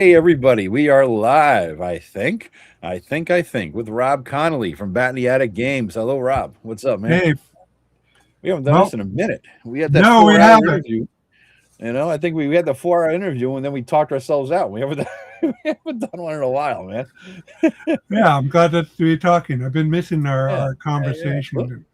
Hey everybody, we are live, I think, with Rob Conley from Bat in the Attic Games. Hello, Rob. What's up, man? Hey, We haven't done this well, in a minute. We had that no, we 4 hour haven't. interview. I think we had the 4 hour interview and then we talked ourselves out. We haven't done, we haven't done one in a while, man. Yeah, I'm glad that we're talking. I've been missing Yeah, our yeah. Look, conversation.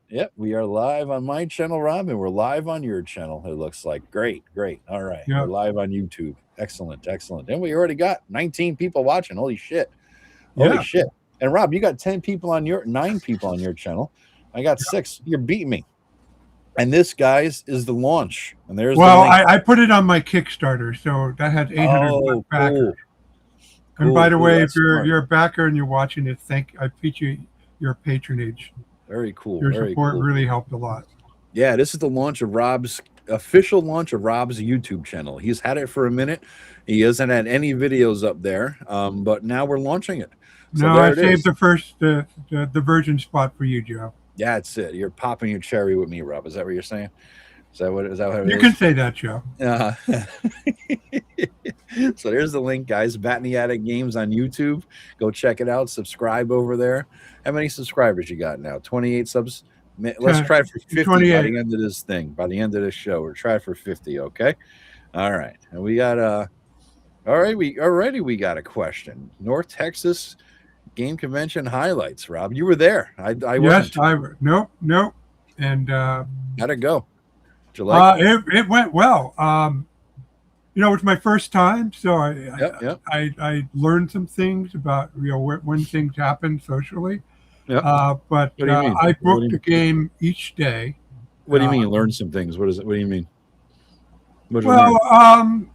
yep, we are live on my channel, Rob, and we're live on your channel. It looks like great, great. All right, we're Yeah, live on YouTube. Excellent, excellent. And we already got 19 people watching. Holy shit. Holy yeah. shit. And Rob, you got 10 people on your 9 people on your channel. I got 6. You're beating me. And this, guys, is the launch. And there's the Well, link. I put it on my Kickstarter, so that has 800 Oh, backers. cool. And by Cool, the cool. way, if That's smart. you're a backer and you're watching it, I appreciate your patronage. Very cool. Your Very support cool. really helped a lot. Yeah, this is the launch of Rob's official launch of Rob's YouTube channel. He's had it for a minute. He hasn't had any videos up there, but now we're launching it. So No, I there it saved is. the first the virgin spot for you, Joe. Yeah, that's it. You're popping your cherry with me, Rob. Is that what you're saying? Is that what it You is? can say that, Joe. Uh, so there's the link, guys. Bat in the Attic Games on YouTube. Go check it out. Subscribe over there. How many subscribers you got now? 28 subs. Let's try for 50 by 28. the end of this thing. By the end of this show, we'll try for 50. Okay. All right. And we got all right. We got a question. North Texas Game Convention highlights. Rob, you were there. I Yes, wasn't. nope. And How'd it go? Did you like it? it went well. It was my first time, so Yep. Yep. I learned some things about when things happen socially. Yep. But What do you mean? I What do booked you, a game each day. what do you Uh, mean? You learned some things. What is it? What do you mean? What did you well, learn?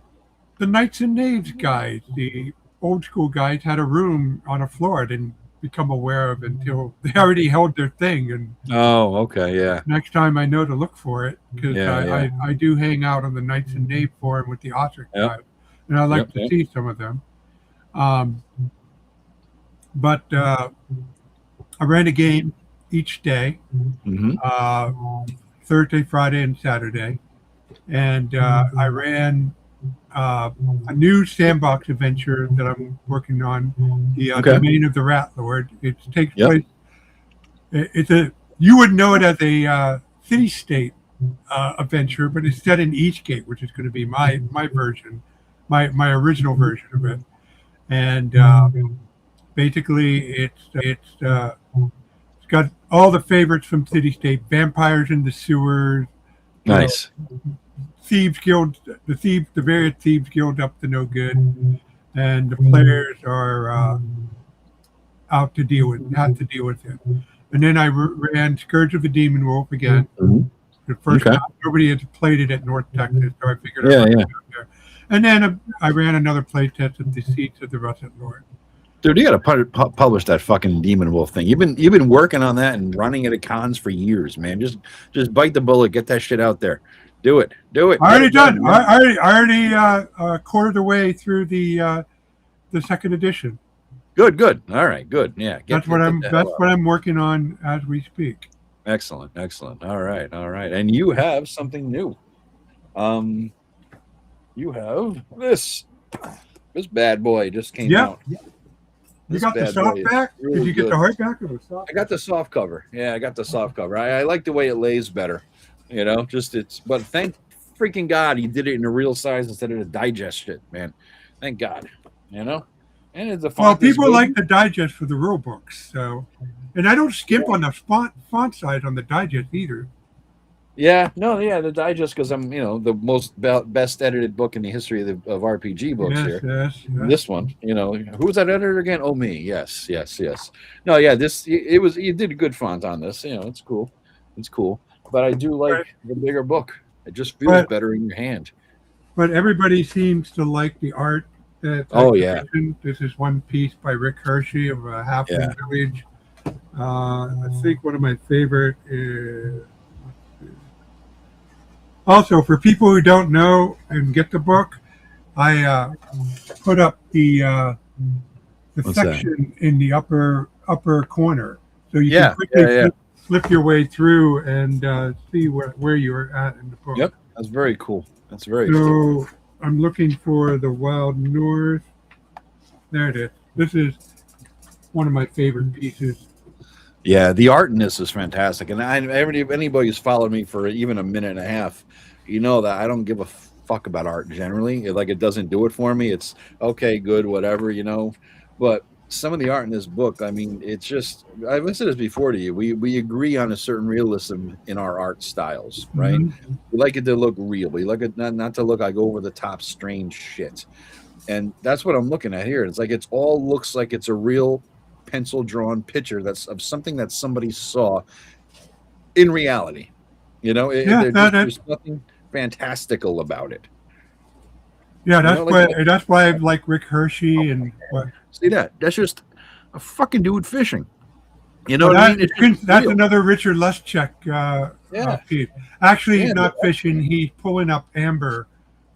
the Knights and Knaves guys, the old school guys, had a room on a floor I didn't become aware of until they already held their thing. And Oh, okay. Yeah. next time I know to look for it because Yeah. Yeah. I do hang out on the Knights and Knave forum with the Osric Yep. guys, and I like Yep. to Yep. see some of them. Um, but I ran a game each day, Mm-hmm. uh, Thursday, Friday, and Saturday, and I ran a new sandbox adventure that I'm working on, the Okay. Domain of the Rat Lord. It takes Yep. place. It's a you would know it as a city state adventure, but it's set in Eastgate, which is going to be my version, my original version of it. And basically, it's got all the favorites from City State: vampires in the sewers, you know, Nice. thieves guild, the various thieves guild up to no good, and the players are have to deal with it. And then I ran Scourge of the Demon Wolf again. Mhm. The first Okay. time nobody had played it at North Texas, so I figured Yeah. I'd Yeah. run it out there. And then I ran another playtest of the Seats of the Russet Lord. Dude, you got to publish that fucking Demon Wolf thing. You've been working on that and running it at cons for years, man. Just bite the bullet. Get that shit out there. Do it. Do it. I Get already it done, done. man. I already quartered the way through the second edition. Good. Good. All right. Good. Yeah. That's what I'm working on as we speak. Excellent. Excellent. All right. All right. And you have something new. You have this bad boy just came Yeah. out. You This got the bad boy soft is back? really Did you get good. the hardback or the soft? I got the soft cover. Yeah, I got the soft cover. I like the way it lays better. But thank freaking God he did it in a real size instead of the digest shit, man. Thank God. You know? And it's a Well, font is people good. like the digest for the rule books, so, and I don't skimp on the font size on the digest either. Yeah, no, yeah, the digest because I'm, the most best edited book in the history of RPG books Yes, here. yes, yes. This one, who's that editor again? Oh, me. Yes, yes, yes. No, yeah, you did a good font on this. It's cool. It's cool. But I do like Right. the bigger book. It just feels But better in your hand. but everybody seems to like the art. That Oh, yeah. This is one piece by Rick Hershey of Halfling Yeah. Village. I think one of my favorite is. Also, for people who don't know and get the book, I put up the What's that? section in the upper corner, so you Yeah, can quickly yeah, yeah. flip your way through and see where you're at in the book. Yep, that's very cool. That's very cool. So I'm looking for the Wild North. There it is. This is one of my favorite pieces. Yeah, the art in this is fantastic, and anybody who's followed me for even a minute and a half, you know that I don't give a fuck about art generally. It doesn't do it for me. It's okay, good, whatever, But some of the art in this book, I mean, it's just I've said this before to you. We agree on a certain realism in our art styles, right? Mhm. We like it to look real. We like it not to look like over the top strange shit. And that's what I'm looking at here. It's like it's all looks like it's a real pencil drawn picture that's of something that somebody saw in reality. Yeah, There's nothing fantastical about it. yeah. You That's know, why like that's why I like Rick Hershey and what. see that's just a fucking dude fishing. You know Well, what I mean? It's just that's real. another Richard Luschek Yeah, piece. Actually, he's yeah. not fishing. He's pulling up amber,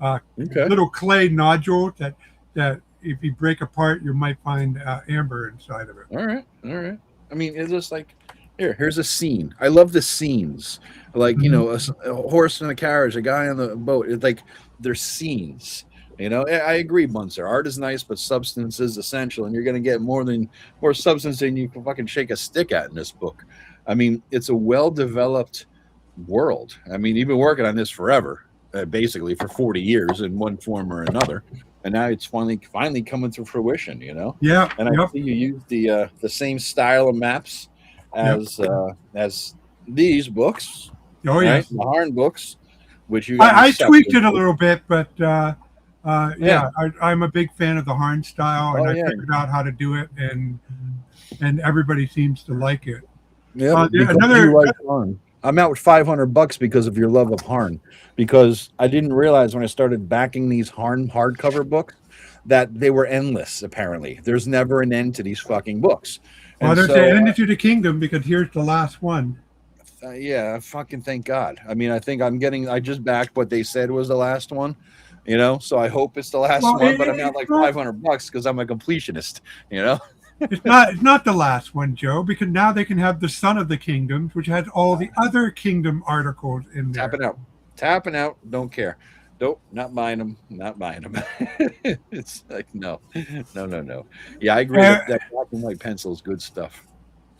Okay. little clay nodules that if you break apart, you might find amber inside of it. All right. All right. I mean, it's just like here's a scene. I love the scenes. Like, Mhm. a horse in a carriage, a guy on the boat. It's like they're scenes. I agree, Munzer. Art is nice, but substance is essential, and you're going to get more substance than you can fucking shake a stick at in this book. I mean, it's a well-developed world. I mean, you've been working on this forever, basically for 40 years in one form or another, and now it's finally coming to fruition. Yeah. And I Yep. see you use the same style of maps Yep. as these books, Oh right? yes. The Harn books, which you got me I sucked tweaked it a into. little bit, but Yeah. yeah, I'm a big fan of the Harn style, and Oh I yeah. figured out how to do it, and everybody seems to like it. Yeah. Because Another, you like Harn. I'm out with $500 because of your love of Harn. Because I didn't realize when I started backing these Harn hardcover books that they were endless. Apparently, there's never an end to these fucking books, well, and there's the so end to the kingdom because here's the last one. yeah, fucking thank God. I mean, I think I just backed what they said was the last one, so I hope it's the last Well, one, but I'm out it's like not. $500 because I'm a completionist, you know? It's not. It's not the last one, Joe, because now they can have the Son of the Kingdoms, which has all the other kingdom articles in there. Tapping out, don't care. Nope, not buying them, not buying them. It's like, no. Yeah, I agree Uh, that black and white pencil is good stuff.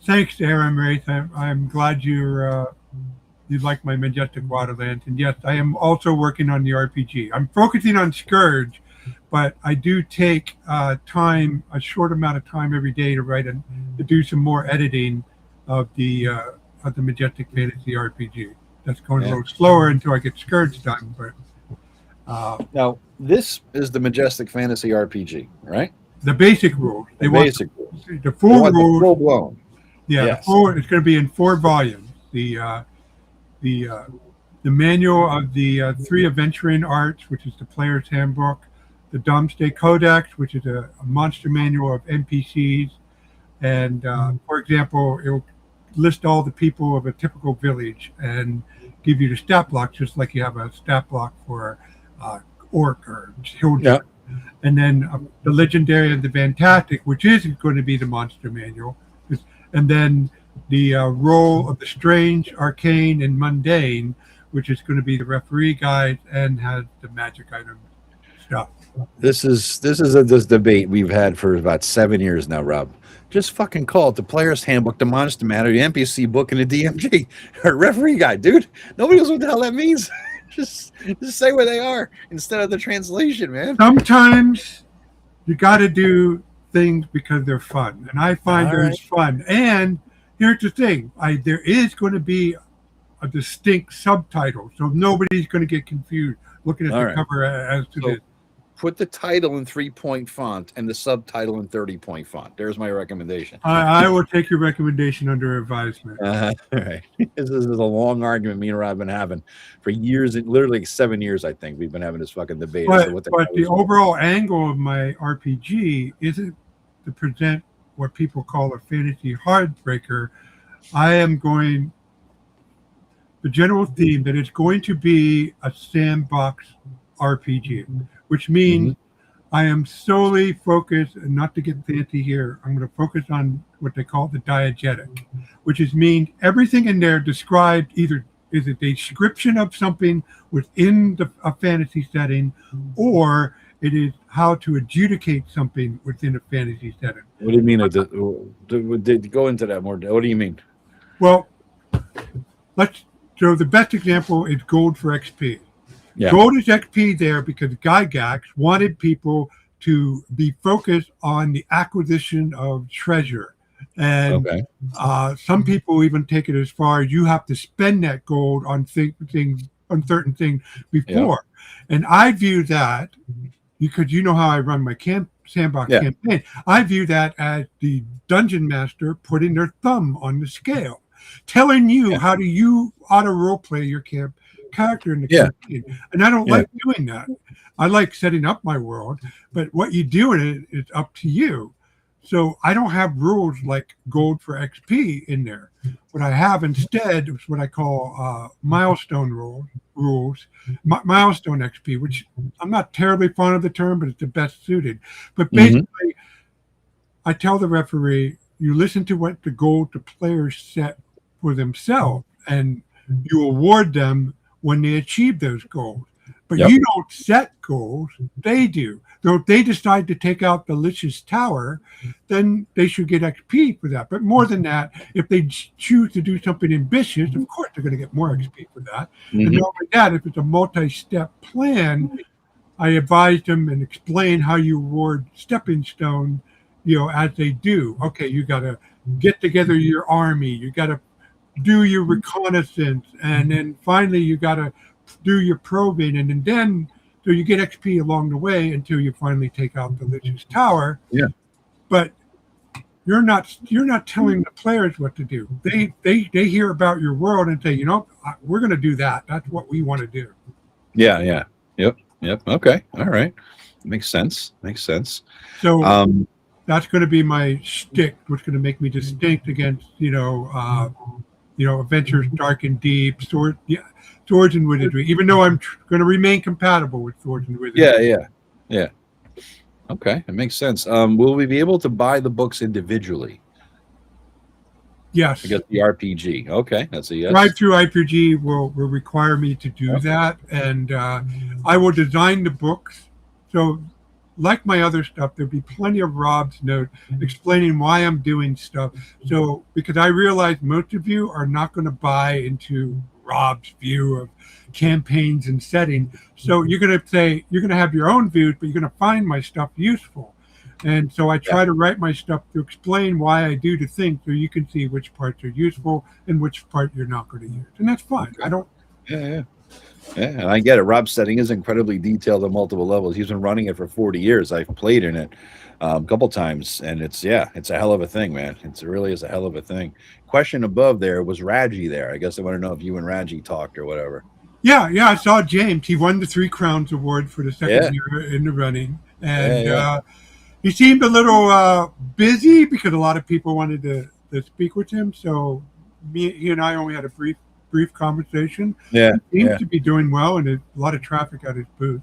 Thanks, Aaron Wraith. I'm glad you like my Majestic Waterlands. And yes, I am also working on the RPG. I'm focusing on Scourge, but I do take a short amount of time every day to write and to do some more editing of the Majestic Fantasy RPG. That's going a little slower until I get Scourge done. But Now, this is the Majestic Fantasy RPG, right? the basic rules. They The want basic rules. the They full want the rules. full blown. Yeah, Yes. it's going to be in 4 volumes. The manual of the 3 adventuring arts, which is the player's handbook, the Domesday Codex, which is a monster manual of NPCs, and for example, it will list all the people of a typical village and give you the stat block, just like you have a stat block for orc or children. Yeah. And then the legendary and the fantastic, which is going to be the monster manual, and then the role of the strange, arcane, and mundane, which is going to be the referee guide and has the magic item stuff. This is this debate we've had for about 7 years now, Rob. Just fucking call it the player's handbook, the monster manual, the NPC book, and the DMG or referee guide, dude. Nobody knows what the hell that means. just say where they are instead of the translation, man. Sometimes you got to do things because they're fun, and I find All there's fun. And here's the thing: there is going to be a distinct subtitle, so nobody's going to get confused looking at All the right. cover as to So this. put the title in 3-point font and the subtitle in 30-point font. There's my recommendation. I will take your recommendation under advisement. All right. This is a long argument me and Rob have been having for years, literally 7 years, I think. We've been having this fucking debate. But the overall angle of my RPG isn't to present what people call a fantasy heartbreaker. I am going the general theme that it's going to be a sandbox RPG, which means I am solely focused, and not to get fancy here, I'm going to focus on what they call the diegetic, which is mean everything in there described either is it a description of something within a fantasy setting, or it is how to adjudicate something within a fantasy setting? What do you mean? Did go into that more? What do you mean? Well, so the best example is gold for XP. Yeah. Gold is XP there because Gygax wanted people to be focused on the acquisition of treasure. And Okay. some people even take it as far as you have to spend that gold on certain things before. And I view that, because you know how I run my sandbox campaign, I view that as the dungeon master putting their thumb on the scale, telling you how you ought to role play your character in the campaign. And I don't like doing that. I like setting up my world, but what you do in it is up to you. So I don't have rules like gold for XP in there. What I have instead is what I call milestone rules, milestone XP, which I'm not terribly fond of the term, but it's the best suited. But basically, I tell the referee, you listen to what the goal the players set for themselves, and you award them when they achieve those goals. But you don't set goals, they do. So if they decide to take out the Lich's Tower, then they should get XP for that. But more than that, if they choose to do something ambitious, of course they're going to get more XP for that. And not only that, if it's a multi-step plan, I advise them and explain how you award stepping stone, as they do. Okay, you got to get together your army, you got to do your reconnaissance, and then finally you got to do your probing, and then so you get XP along the way until you finally take out the Lich's Tower. Yeah. But you're not telling the players what to do. They hear about your world and say, we're going to do that. That's what we want to do. Yeah. Yep. Okay. All right. Makes sense. So that's going to be my shtick, what's going to make me distinct against, adventures dark and deep, swords and wizardry, even though I'm going to remain compatible with swords and wizardry. Yeah. Okay, it makes sense. Will we be able to buy the books individually? Yes. I guess the RPG. Okay, that's a yes. Drive-through RPG will require me to do that, and I will design the books. So, like my other stuff, there'll be plenty of Rob's notes explaining why I'm doing stuff. So, because I realize most of you are not going to buy into Rob's view of campaigns and setting. So you're going to have your own views, but you're going to find my stuff useful. And so I try to write my stuff to explain why I do the thing, so you can see which parts are useful and which part you're not going to use. And that's fine. I don't. Yeah, and I get it. Rob's setting is incredibly detailed on multiple levels. He's been running it for 40 years. I've played in it a couple times, and it's a hell of a thing, man. It really is a hell of a thing. Question above there, was Raji there? I guess I want to know if you and Raji talked or whatever. Yeah, I saw James. He won the 3 Crowns Award for the second year in the running, and he seemed a little busy because a lot of people wanted to speak with him. So he and I only had a brief conversation. Yeah, he seems to be doing well, and a lot of traffic at his booth.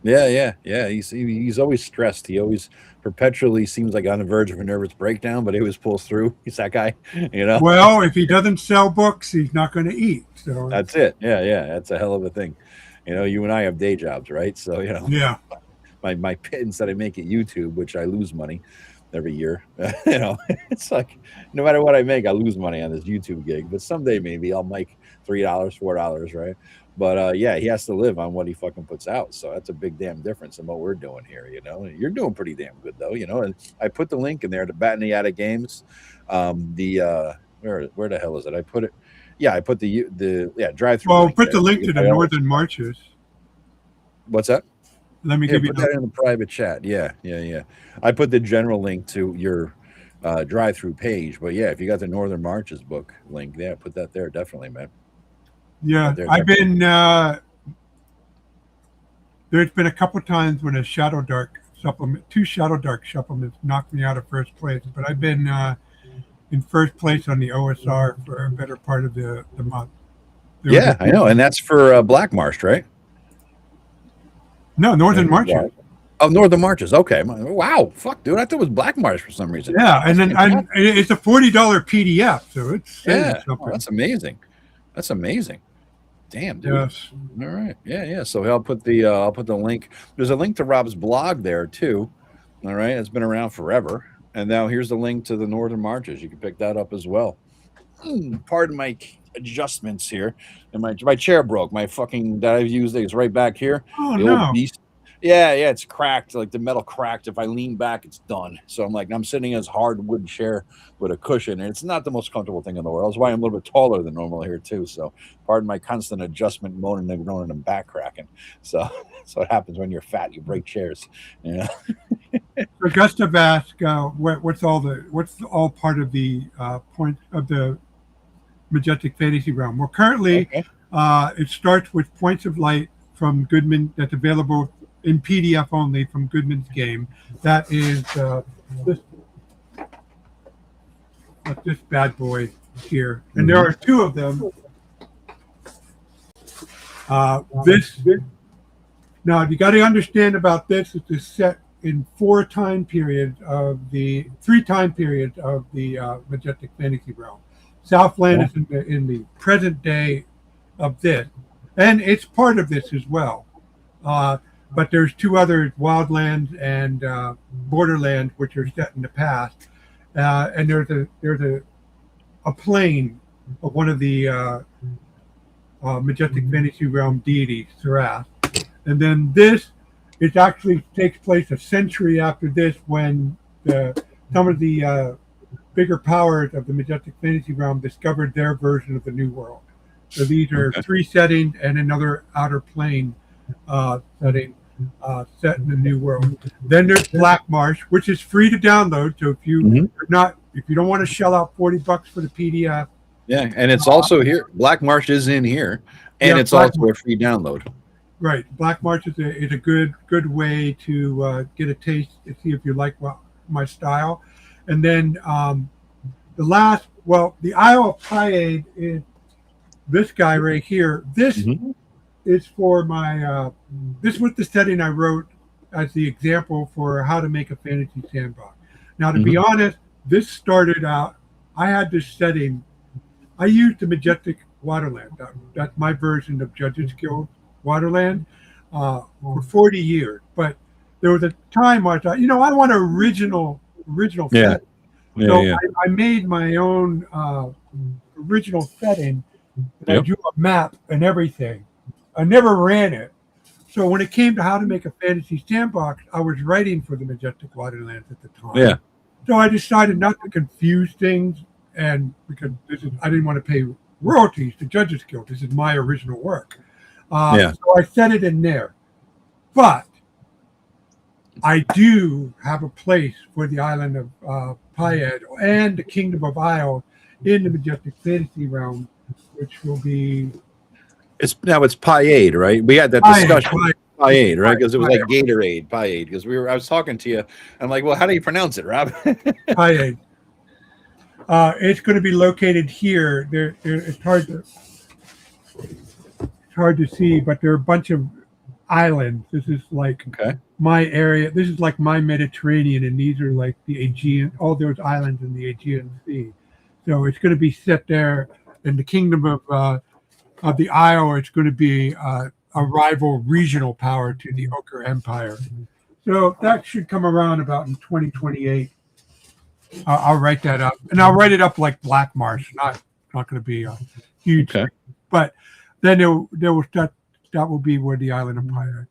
Yeah. He's always stressed. He always perpetually seems like on the verge of a nervous breakdown, but he always pulls through. He's that guy, Well, if he doesn't sell books, he's not going to eat. So that's it. Yeah. That's a hell of a thing. You and I have day jobs, right? So Yeah. My pittance that I make at YouTube, which I lose money every year. It's like no matter what I make, I lose money on this YouTube gig. But someday maybe I'll make $3, $4, right? But he has to live on what he fucking puts out. So that's a big damn difference in what we're doing here. You're doing pretty damn good though. And I put the link in there to Bat in the Attic Games. Where the hell is it? I put it. Yeah, I put the drive-through. Well, put the link to the Northern Marches. What's that? Let me give you that in the private chat. Yeah. I put the general link to your drive-through page, but if you got the Northern Marches book link, put that there definitely, man. Yeah, I've been. There's been a couple times when a Shadow Dark supplement, 2 Shadow Dark supplements, knocked me out of first place, but I've been in first place on the OSR for a better part of the month. I know, and that's for Black Marsh, right? No, Northern Marches. Oh, Northern Marches. Okay. Wow. Fuck, dude. I thought it was Black Marsh for some reason. Yeah, and then it's a $40 PDF, so it's something. Oh, that's amazing. Damn, dude. Yes. All right. Yeah. So I'll put the link. There's a link to Rob's blog there too. All right. It's been around forever. And now here's the link to the Northern Marches. You can pick that up as well. Pardon my adjustments here. And my chair broke. My fucking that I've used is right back here. Oh The old no. beast. Yeah, it's cracked. Like the metal cracked. If I lean back, it's done. So I'm sitting in this hardwood chair with a cushion, and it's not the most comfortable thing in the world. That's why I'm a little bit taller than normal here too. So pardon my constant adjustment, moaning and groaning and back cracking. So it happens when you're fat. You break chairs. Yeah. So Gustav asked, what's all part of the point of the Majestic Fantasy Realm? Well, currently, Okay. it starts with Points of Light from Goodman that's available in PDF only from Goodman's game. That is this bad boy here, and there are two of them. This now you got to understand about this. It's set in three time period of the Majestic Fantasy Realm. Southland is in the present day of this, and it's part of this as well. But there's two others, Wildlands and Borderlands, which are set in the past. And there's a plane of one of the Majestic Fantasy Realm deities, Sarath. And then this, it actually takes place a century after this, when some of the bigger powers of the Majestic Fantasy Realm discovered their version of the New World. So these are three settings and another outer plane setting set in the New World. Then there's Black Marsh, which is free to download. So if you don't want to shell out $40 for the PDF, yeah, and it's also here. Black Marsh is in here, and it's also a free download. Right, Black March is a good way to get a taste and see if you like my style. And then the Isle of Piade is this guy right here. This is for my this was the setting I wrote as the example for how to make a fantasy sandbox. Now, to be honest, this started out, I had this setting. I used the Majestic Waterland. That's my version of Judges Guild Waterland for 40 years. But there was a time I thought, I want an original setting. So I made my own original setting. And I drew a map and everything. I never ran it. So when it came to how to make a fantasy sandbox, I was writing for the Majestic Waterlands at the time. Yeah. So I decided not to confuse things, and because I didn't want to pay royalties to Judges Guild. This is my original work. So I set it in there. But I do have a place for the island of Piade and the Kingdom of Isle in the Majestic Fantasy Realm, which will be... It's Piade, right? We had that discussion. Piade, right? Because it was like Gatorade, Piade. Because I was talking to you. I'm like, well, how do you pronounce it, Rob? Piade. It's going to be located here. It's hard to see, but there are a bunch of islands. This is like my area. This is like my Mediterranean, and these are like the Aegean. All those islands in the Aegean Sea. So it's going to be set there in the Kingdom of the Isle. It's going to be a rival regional power to the Ochre Empire. So that should come around about in 2028. I'll write that up, and I'll write it up like Black Marsh. Not going to be a huge thing, but then that will be where the island of Pirate.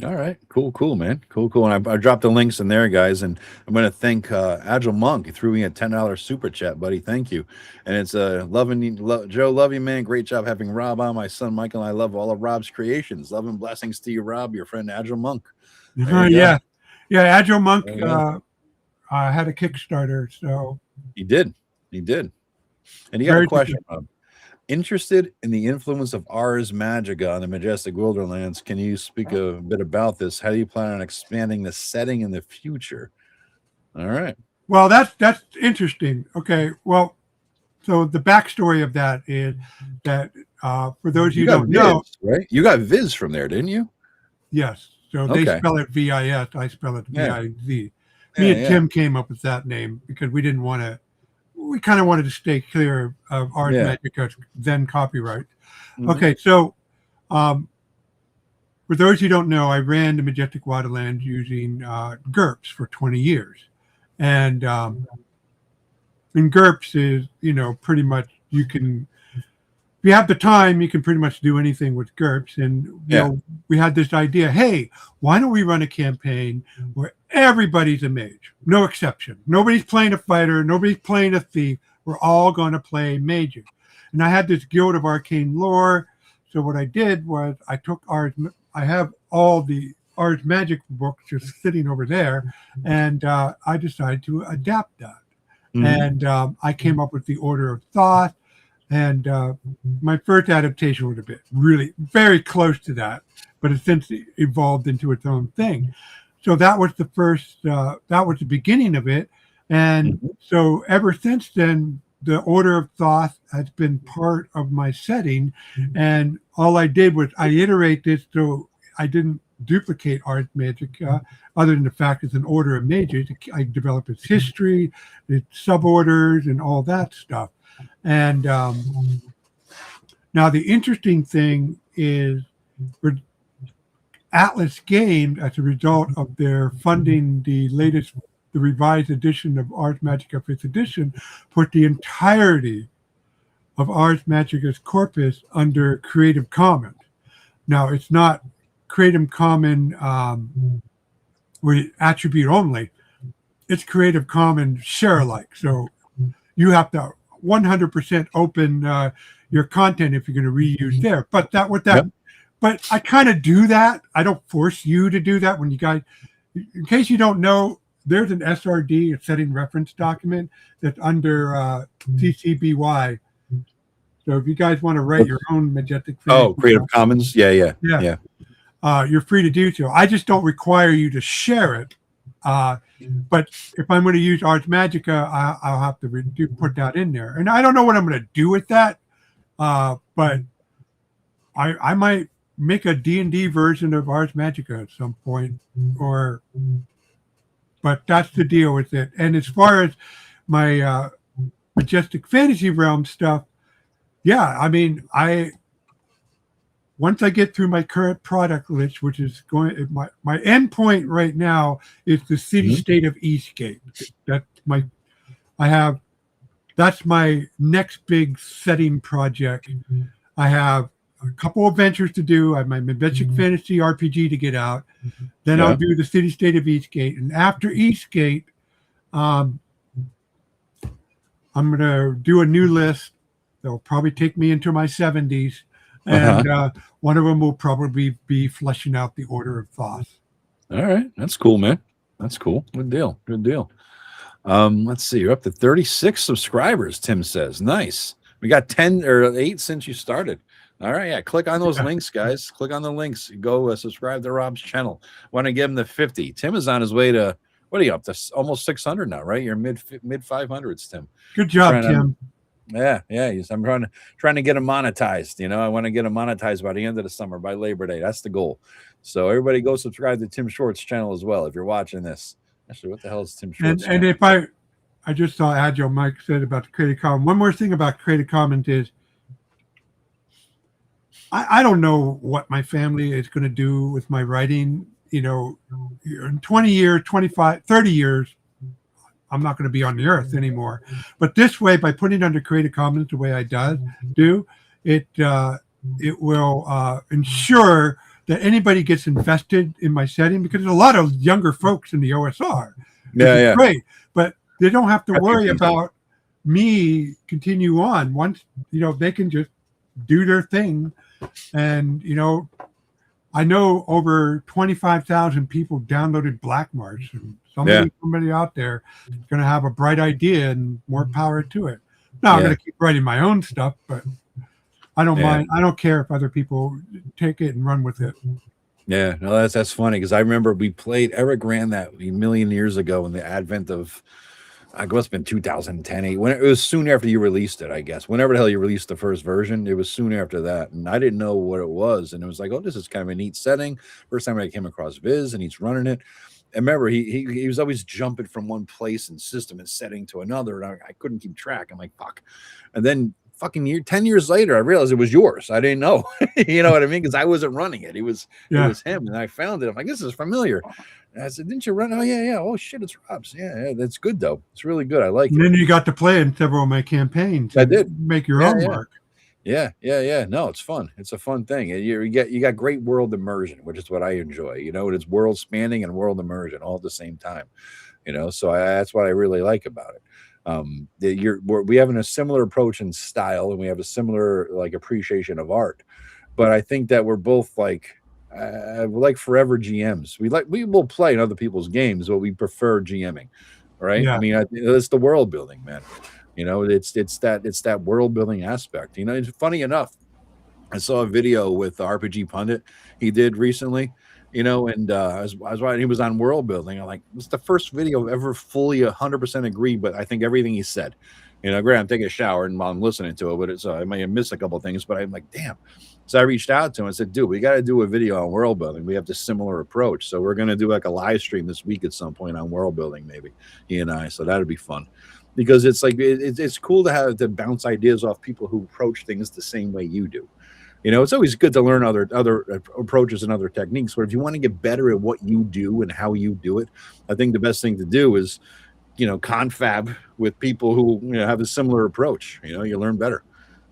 All right, cool, man, cool. And I dropped the links in there, guys, and I'm going to thank Agile Monk. He threw me a $10 super chat, buddy. Thank you. And it's Joe, love you, man. Great job having Rob on. My son Michael and I love all of Rob's creations. Love and blessings to you, Rob. Your friend Agile Monk. Yeah, Agile Monk had a Kickstarter, so he did, and he got a question, Rob. Interested in the influence of Ars Magica on the Majestic Wilderness. Can you speak a bit about this? How do you plan on expanding the setting in the future? All right. Well, that's interesting. Okay. Well, so the backstory of that is that for those you don't know, right? You got Viz from there, didn't you? Yes. So they spell it VIS. I spell it VIZ. Me and Tim came up with that name because we kind of wanted to stay clear of Ars Magica's then copyright. Mhm. Okay, so for those who don't know, I ran the Majestic Waterlands using GURPS for 20 years. And GURPS is, pretty much you can, if you have the time, you can pretty much do anything with GURPS. And, we had this idea, hey, why don't we run a campaign where everybody's a mage? No exception. Nobody's playing a fighter. Nobody's playing a thief. We're all going to play mages. And I had this Guild of Arcane Lore. So what I did was I have all the Ars Magic books just sitting over there. And I decided to adapt that. Mhm. And I came up with the Order of Thoth. And my first adaptation would have been really very close to that, but it's since evolved into its own thing. So that was the first, that was the beginning of it. And Mhm. so ever since then, the Order of Thoth has been part of my setting. And all I did was I iterate this so I didn't duplicate Art Magic, other than the fact it's an order of mages. I developed its history, its suborders, and all that stuff. And now the interesting thing is for Atlas Games, as a result of their funding the revised edition of Ars Magica 5th edition, put the entirety of Ars Magica's corpus under Creative Commons. Now, it's not Creative Commons attribute only. It's Creative Commons share alike. So you have to 100% open your content if you're going to reuse there. But but I kind of do that. I don't force you to do that. When you guys, in case you don't know, there's an SRD, a setting reference document that's under CCBY. So if you guys want to write your own Majestic Fantasy, Creative Commons. Yeah. You're free to do so. I just don't require you to share it. But if I'm going to use Ars Magica, I'll have to put that in there. And I don't know what I'm going to do with that, but I might make a D&D version of Ars Magica at some point, but that's the deal with it. And as far as my Majestic Fantasy Realm stuff, yeah, I mean, once I get through my current product list, which is my end point right now is the city state of Eastgate. That's my next big setting project. I have a couple adventures to do. I have my Majestic Fantasy RPG to get out. Then I'll do the city state of Eastgate. And after Eastgate, I'm going to do a new list. That'll probably take me into my 70s. And one of them will probably be fleshing out the Order of Thoth. All right. That's cool, man. That's cool. Good deal. Good deal. Let's see. You're up to 36 subscribers, Tim says. Nice. We got 10 or 8 since you started. All right. Yeah. Click on those links, guys. Click on the links. Go subscribe to Rob's channel. Want to get him to 50. Tim is on his way to, what are you up to? Almost 600 now, right? You're mid 500s, Tim. Good job, Tim. Yeah. I'm trying to get him monetized. I want to get him monetized by the end of the summer, by Labor Day. That's the goal. So everybody go subscribe to Tim Short's channel as well if you're watching this. Actually, what the hell is Tim Short's and if I just saw Agile Mike said about the Creative Commons. One more thing about Creative Commons is I don't know what my family is going to do with my writing. In 20 years, 25, 30 years, I'm not going to be on the earth anymore. But this way, by putting it under Creative Commons the way I do, it will ensure that anybody gets invested in my setting, because there's a lot of younger folks in the OSR. Yeah. Great, but they don't have to worry about me continue on. Once, they can just do their thing. And, I know over 25,000 people downloaded Black March, and somebody out there is going to have a bright idea, and more power to it. Now, I'm going to keep writing my own stuff, but I don't mind. I don't care if other people take it and run with it. Yeah, no, that's funny, because I remember Eric ran that a million years ago in the advent of, I guess it's been 2010, when it was soon after you released it, I guess. Whenever the hell you released the first version, it was soon after that. And I didn't know what it was. And it was like, oh, this is kind of a neat setting. First time I came across Viz, and he's running it. And remember, he was always jumping from one place and system and setting to another. And I couldn't keep track. I'm like, fuck. And then fucking 10 years later, I realized it was yours. I didn't know. You know what I mean? Because I wasn't running it. It was him, and I found it. I'm like, this is familiar. And I said, didn't you run? Oh yeah. Oh shit, it's Rob's. Yeah, that's good though. It's really good. I like And it. then you got to play in several of my campaigns. I did. Make your own mark. Yeah. No, it's fun. It's a fun thing. You got great world immersion, which is what I enjoy. You know, it's world spanning and world immersion all at the same time. You know, so that's what I really like about it. We have a similar approach in style, and we have a similar like appreciation of art. But I think that we're both like forever GMs. We will play in other people's games, but we prefer GMing, right? Yeah. I mean, it's the world building, man. You know, it's that world building aspect. You know, it's funny enough. I saw a video with the RPG Pundit he did recently, you know, and I was watching, he was on world building. I'm like, it's the first video I've ever fully 100% agreed, but I think everything he said. You know, granted, I'm taking a shower and while I'm listening to it, but it's I may have missed a couple of things, but I'm like, damn. So I reached out to him and said, dude, we got to do a video on world building. We have this similar approach. So we're going to do like a live stream this week at some point on world building, maybe he and I. So that'd be fun. Because it's like it's cool to bounce ideas off people who approach things the same way you do. You know, it's always good to learn other approaches and other techniques. But if you want to get better at what you do and how you do it, I think the best thing to do is, you know, confab with people who have a similar approach. You know, you learn better.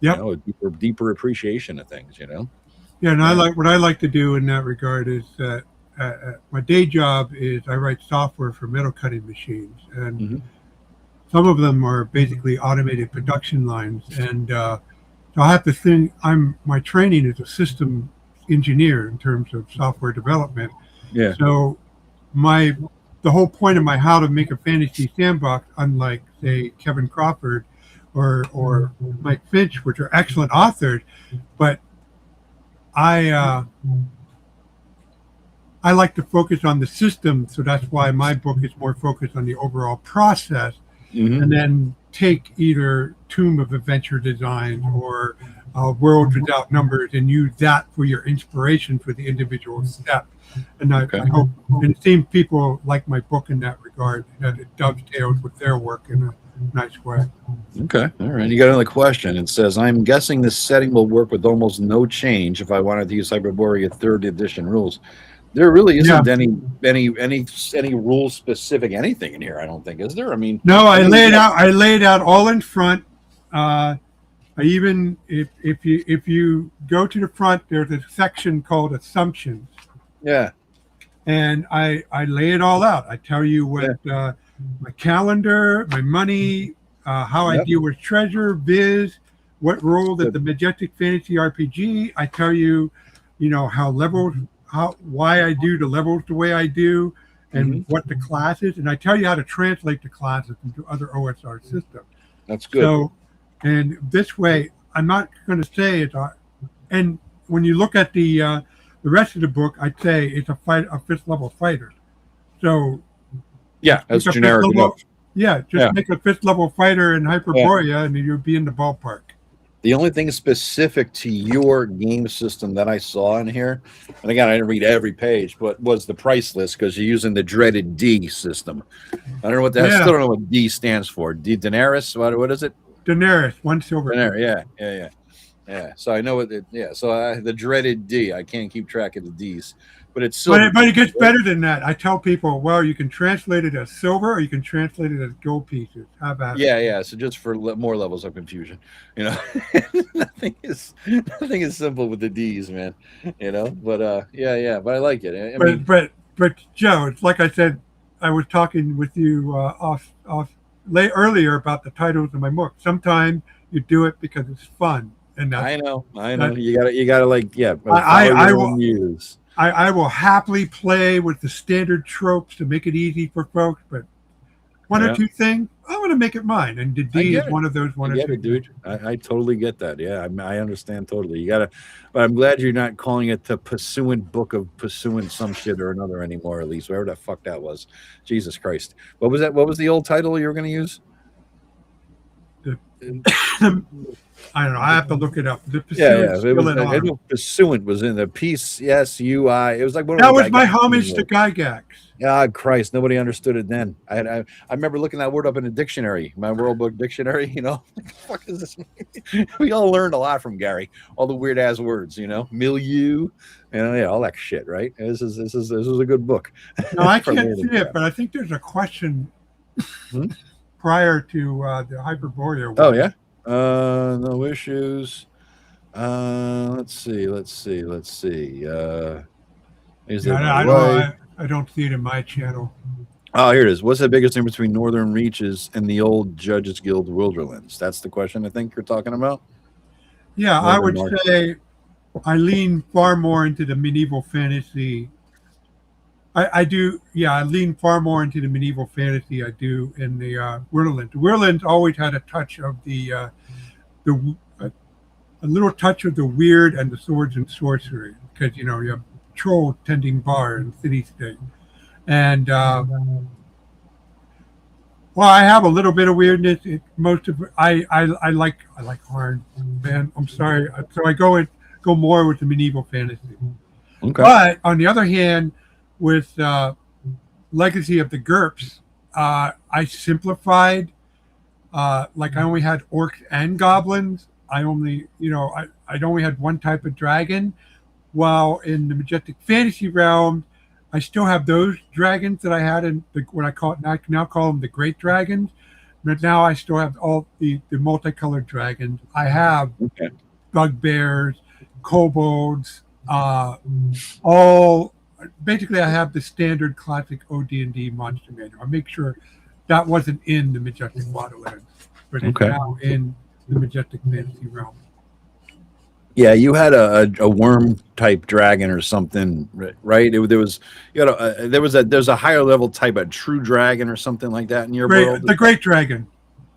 Yeah. You know, a deeper appreciation of things. You know. Yeah, and what I like to do in that regard is that my day job is I write software for metal cutting machines, and some of them are basically automated production lines, and so I have to think. My training is a system engineer in terms of software development. Yeah. So the whole point of my How to Make a Fantasy Sandbox, unlike say Kevin Crawford or Mike Finch, which are excellent authors, but I like to focus on the system, so that's why my book is more focused on the overall process. And then take either Tomb of Adventure Design or World Without Numbers and use that for your inspiration for the individual step. And I hope, and it seems people like my book in that regard, that it dovetails with their work in a nice way. Okay. All right. You got another question. It says, I'm guessing this setting will work with almost no change if I wanted to use Hyperborea 3rd edition rules. There really isn't any rule specific anything in here, I don't think, is there? I mean, no, I laid out all in front. I even if you go to the front, there's a section called assumptions. Yeah. And I lay it all out. I tell you what my calendar, my money, how I deal with treasure, biz, what role that the Majestic Fantasy RPG. I tell you, how levels. Why I do the levels the way I do, and what the classes, and I tell you how to translate the classes into other OSR systems. That's good. So, and this way, I'm not going to say it's. And when you look at the rest of the book, I'd say it's a 5th level fighter. So, yeah, that's generic enough. Yeah, make a 5th level fighter in Hyperborea, and you'll be in the ballpark. The only thing specific to your game system that I saw in here, and again, I didn't read every page, but was the price list because you're using the dreaded D system. I don't know what that. I still don't know what D stands for. Daenerys. What is it? Daenerys, 1 silver. Daenerys. Yeah. So I know what. So the dreaded D. I can't keep track of the D's, but it's silver. But it gets better than that. I tell people, well, you can translate it as silver, or you can translate it as gold pieces. How about it? Yeah. So just for more levels of confusion, nothing is simple with the D's, man. But but I like it. But Joe, it's like I said, I was talking with you earlier about the titles of my book. Sometimes you do it because it's fun, and I know. You gotta I will use. I will happily play with the standard tropes to make it easy for folks, but one or two things, I'm going to make it mine. And the D is one of those one or two. Dude. I totally get that. Yeah, I understand totally. You got to, but I'm glad you're not calling it the Pursuant Book of Pursuant some shit or another anymore, at least, whatever the fuck that was. Jesus Christ. What was that? What was the old title you were going to use? the I don't know. I have to look it up. The Yeah. pursuant It was. skill and I arm. know pursuant was in the PSUI. It was like one of That the was my Gygax homage to words. Gygax. God, Christ, nobody understood it then. I remember looking that word up in a dictionary, my World Book dictionary. What the fuck is this? We all learned a lot from Gary. All the weird ass words, milieu, yeah, all that shit. Right? This is a good book. No, I For can't see learning it, that. but I think there's a question Hmm? prior to the Hyperborea Oh one. yeah. No issues. Let's see. Is Yeah, that my I don't. wife? I don't see it in my channel. Oh, here it is. What's the biggest difference between Northern Reaches and the old Judges Guild Wilderlands? That's the question I think you're talking about. Yeah, I Northern would March. say I lean far more into the medieval fantasy. I do. Yeah, I lean far more into the medieval fantasy I do in the Wonderland. The Wonderland always had a touch of the a little touch of the weird and the swords and sorcery because you have troll tending bar in city state and well, I have a little bit of weirdness. Most of I like horror, man. I'm sorry, so I go more with the medieval fantasy. Okay. But on the other hand, with Legacy of the GURPS, I simplified. Like I only had orcs and goblins. I only I only had one type of dragon. While in the Majestic Fantasy realm, I still have those dragons that I had in what I now call them the Great Dragons. But now I still have all the multicolored dragons. I have Okay. bugbears, kobolds, all basically I have the standard classic OD&D monster manual. I make sure that wasn't in the Majestic Waterlands, but it's Okay. now in the Majestic Fantasy realm. Yeah, you had a worm type dragon or something, right? There's a higher level type of true dragon or something like that in your world. The Great Dragon.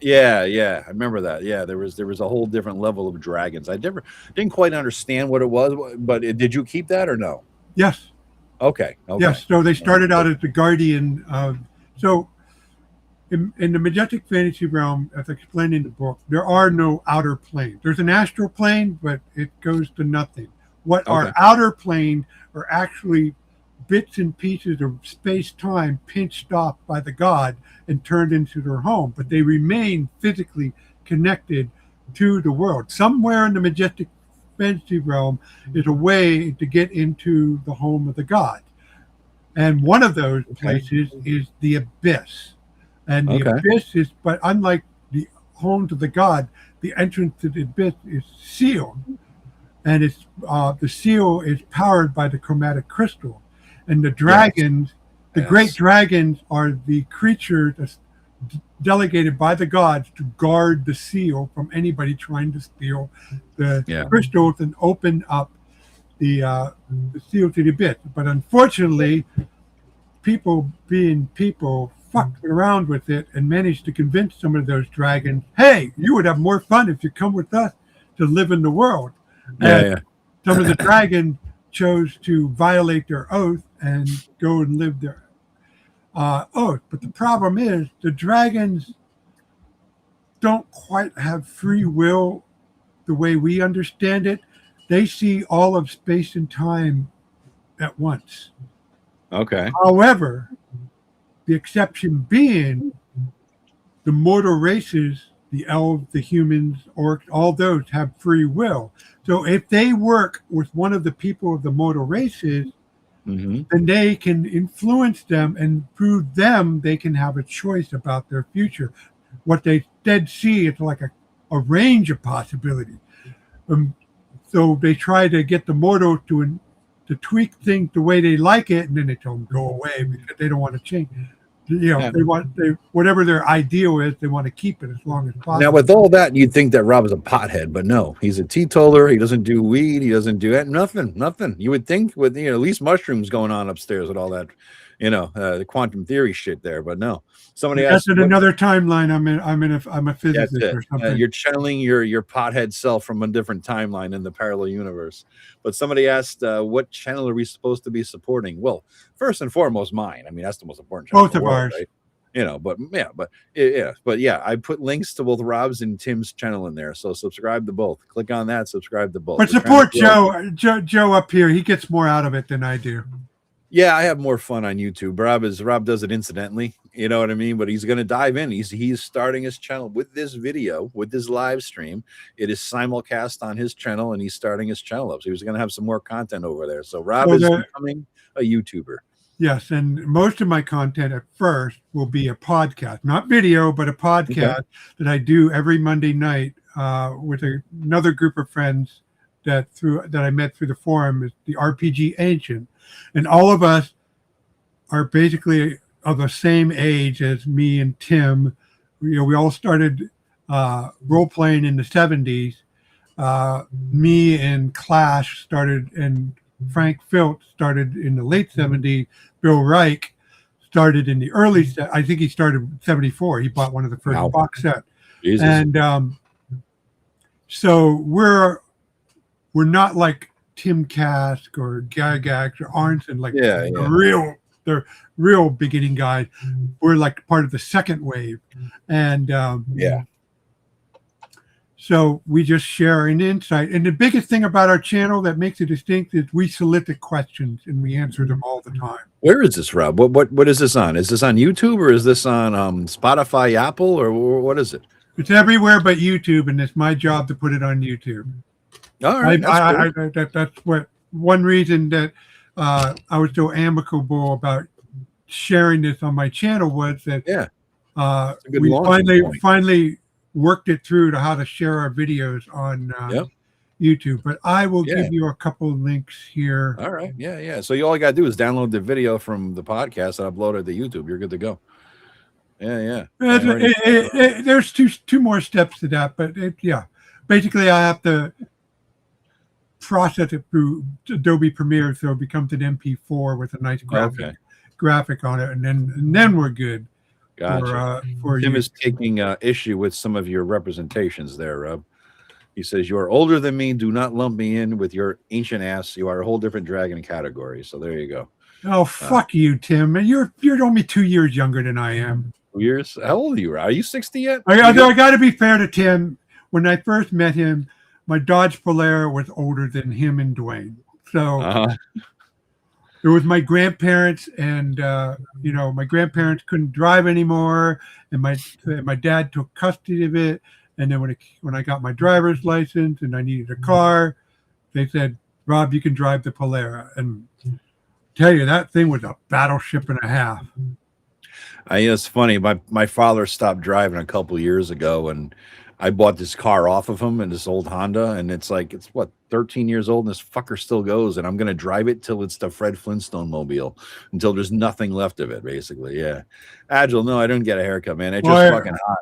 Yeah, I remember that. Yeah, there was a whole different level of dragons. I didn't quite understand what it was, but did you keep that or no? Yes. Okay. Yes. So they started out as the guardian of. So in the Majestic Fantasy realm, as explained in the book, there are no outer planes. There's an astral plane, but it goes to nothing. What are outer planes are actually bits and pieces of space-time pinched off by the god and turned into their home, but they remain physically connected to the world. Somewhere in the Majestic Fantasy realm is a way to get into the home of the god. And one of those places is the Abyss. And the Abyss is, but unlike the home to the god, the entrance to the Abyss is sealed. And it's the seal is powered by the chromatic crystal. And the dragons, the great dragons are the creatures that's delegated by the gods to guard the seal from anybody trying to steal the crystals and open up the seal to the Abyss. But unfortunately, people being people fucked around with it and managed to convince some of those dragons, hey, you would have more fun if you come with us to live in the world. Some of the dragons chose to violate their oath and go and live their oath. But the problem is the dragons don't quite have free will the way we understand it. They see all of space and time at once. Okay. However, the exception being the mortal races, the elves, the humans, orcs, all those have free will. So if they work with one of the people of the mortal races, then they can influence them and through them they can have a choice about their future. What they instead see is like a range of possibilities. So they try to get the mortal to tweak things the way they like it, and then they tell them go away because they don't want to change. They whatever their ideal is, they want to keep it as long as possible. Now, with all that, you'd think that Rob is a pothead, but no, he's a teetotaler. He doesn't do weed. He doesn't do that. Nothing. You would think with at least mushrooms going on upstairs with all that, the quantum theory shit there, but no. Somebody that's asked in another timeline. I'm a physicist or something. You're channeling your pothead self from a different timeline in the parallel universe. But somebody asked, what channel are we supposed to be supporting? Well, first and foremost, mine. I mean, that's the most important channel. Both of ours. Right? but yeah, I put links to both Rob's and Tim's channel in there. So subscribe to both. Click on that, subscribe to both. But support Joe up here. He gets more out of it than I do. Yeah, I have more fun on YouTube. Rob does it incidentally, you know what I mean? But he's going to dive in. He's starting his channel with this video, with this live stream. It is simulcast on his channel, and he's starting his channel up. So he's going to have some more content over there. So Rob is becoming a YouTuber. Yes, and most of my content at first will be a podcast, not video, but a podcast that I do every Monday night with another group of friends that I met through the forum, is the RPG Ancient. And all of us are basically of the same age as me and Tim. We all started role playing in the 70s. Me and Clash started, and Frank Filt started in the late 70s. Bill Reich started in the early. I think he started in 74. He bought one of the first box set. Jesus. And so we're not like Tim Kask or Gygax or Arnson, like the real beginning guys. We're like part of the second wave, and so we just share an insight. And the biggest thing about our channel that makes it distinct is we solicit questions and we answer them all the time. Where is this, Rob? What is this on? Is this on YouTube, or is this on Spotify, Apple, or what is it? It's everywhere but YouTube, and it's my job to put it on YouTube. All right, that's what one reason that I was so amicable about sharing this on my channel was that we finally worked it through to how to share our videos on YouTube. But I will give you a couple of links here. All right, yeah. So all you gotta do is download the video from the podcast and upload it to YouTube. You're good to go. Yeah. There's two more steps to that, but basically I have to process it through Adobe Premiere, so it becomes an MP4 with a nice graphic on it, and then we're good. Gotcha. Tim is taking issue with some of your representations there, Rob. He says, "You are older than me. Do not lump me in with your ancient ass. You are a whole different dragon category." So there you go. Oh, fuck you, Tim. And you're only 2 years younger than I am. 2 years? How old are you? Are you 60 yet? I got to be fair to Tim. When I first met him, my Dodge Polara was older than him and Dwayne. So it was my grandparents, and my grandparents couldn't drive anymore, and my dad took custody of it. And then when I got my driver's license and I needed a car, they said, "Rob, you can drive the Polara." And tell you, that thing was a battleship and a half. It's funny. My father stopped driving a couple of years ago, and I bought this car off of him, and this old Honda, and it's 13 years old, and this fucker still goes, and I'm gonna drive it till it's the Fred Flintstone mobile, until there's nothing left of it, basically. Yeah, Agile. No, I didn't get a haircut, man. It's just fucking hot.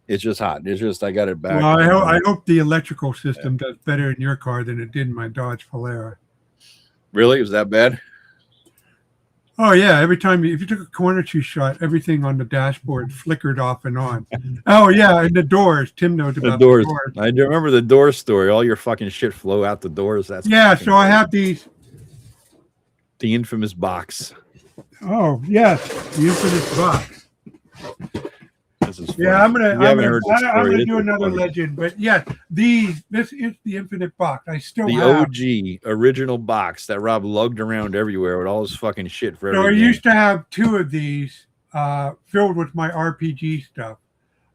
It's just hot. It's just I got it back. Well, I hope the electrical system does better in your car than it did in my Dodge Polara. Really? Was that bad? Oh yeah, every time if you took a corner two shot, everything on the dashboard flickered off and on. Oh yeah, and the doors. Tim knows about the doors. I do remember the door story. All your fucking shit flow out the doors. That's so I have these. The infamous box. Oh yes, the infamous box. This is funny. I'm gonna do another legend, but this is the infinite box. I still have the OG original box that Rob lugged around everywhere with all his fucking shit for everything. So I used to have two of these filled with my RPG stuff,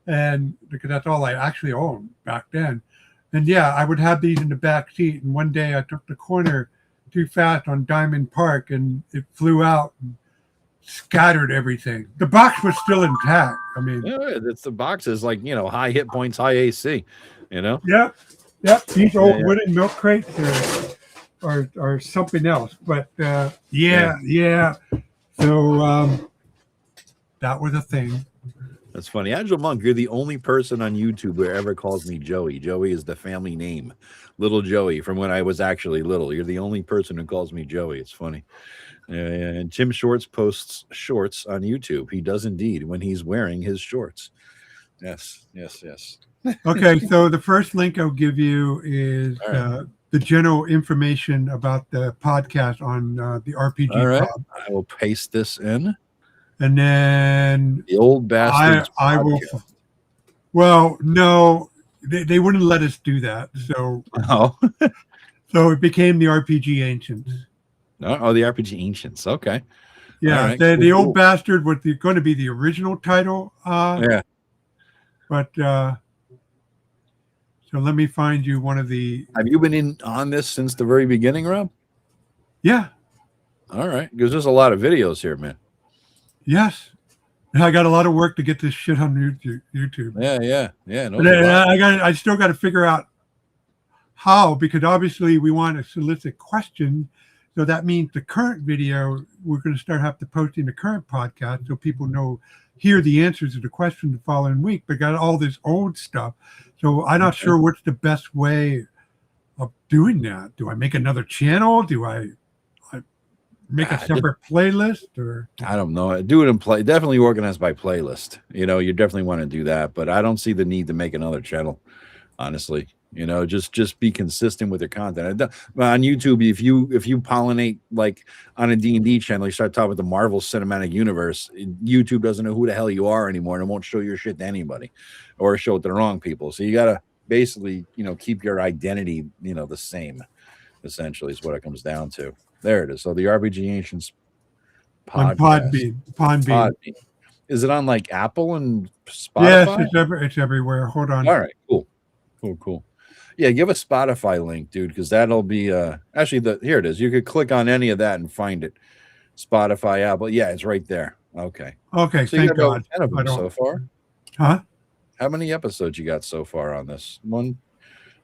and because that's all I actually owned back then. And I would have these in the back seat. And one day I took the corner too fast on Diamond Park, and it flew out and scattered everything. The box was still intact. I mean, it's the box is high hit points, high AC. Yep. These old wooden milk crates are something else. But So that was a thing. That's funny. Agile Monk, you're the only person on YouTube who ever calls me Joey. Joey is the family name. Little Joey from when I was actually little. You're the only person who calls me Joey. It's funny. And Tim Shorts posts shorts on YouTube. He does indeed when he's wearing his shorts. Yes. Okay, so the first link I'll give you is the general information about the podcast on the RPG All right. Club. I will paste this in. And then The Old Bastards I will. podcast. Well, no, they wouldn't let us do that. So Oh. so it became the RPG Ancients. Oh, the RPG Ancients. Okay. Yeah, All right. the Cool. Old Bastard was going to be the original title. Yeah. But so let me find you one of the. Have you been on this since the very beginning, Rob? Yeah. All right, because there's a lot of videos here, man. Yes. And I got a lot of work to get this shit on YouTube. Yeah. No, But I still got to figure out how, because obviously we want to solicit questions. So that means the current video, we're going to start have to posting the current podcast so people hear the answers to the question the following week. But got all this old stuff. So I'm not sure what's the best way of doing that. Do I make another channel? Do I make a separate playlist? Or I don't know. Do it in definitely organized by playlist. You definitely want to do that, but I don't see the need to make another channel, honestly. Just be consistent with your content. On YouTube, if you pollinate like on a D&D channel, you start talking about the Marvel Cinematic Universe, YouTube doesn't know who the hell you are anymore, and it won't show your shit to anybody or show it to the wrong people. So you got to basically, keep your identity, the same, essentially, is what it comes down to. There it is. So the RPG Ancients podcast. Podbean. Is it on like Apple and Spotify? Yes, it's everywhere. Hold on. All right, cool. Yeah, give a Spotify link, dude, because that'll be actually here it is. You could click on any of that and find it. Spotify, Apple. Yeah, it's right there. Okay. Okay, So you thank got God. about 10 of them so far. Huh? How many episodes you got so far on this? 1,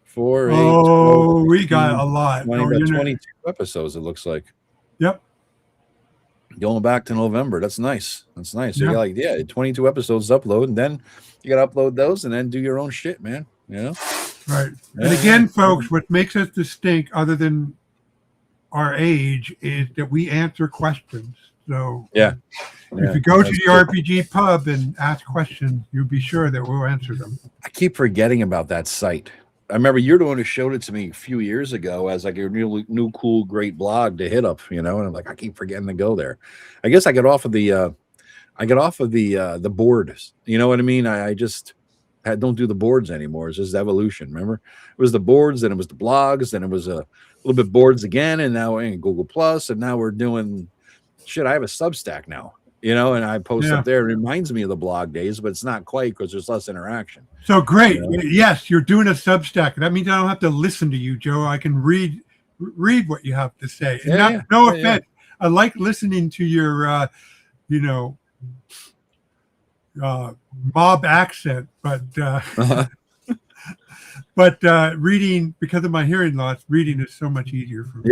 4, 8, 12, we got a lot. 22 episodes, it looks like. Yep. Going back to November. That's nice. So Yeah. you got 22 episodes to upload, and then you got to upload those and then do your own shit, man. Right. And again, folks, what makes us distinct other than our age is that we answer questions. So if you go to the RPG pub and ask questions, you'll be sure that we'll answer them. I keep forgetting about that site. I remember you're the one who showed it to me a few years ago as like a new cool, great blog to hit up, and I'm like, I keep forgetting to go there. I guess I got off of the the boards. You know what I mean? I just don't do the boards anymore. It's just evolution. Remember, it was the boards, then it was the blogs, then it was a little bit boards again, and now we're in Google Plus, and now we're doing shit. I have a Substack now, and I post up there. It reminds me of the blog days, but it's not quite because there's less interaction. So great. Yes, you're doing a Substack. That means I don't have to listen to you, Joe. I can read what you have to say. No offense. I like listening to your, mob accent, but reading, because of my hearing loss, reading is so much easier for me.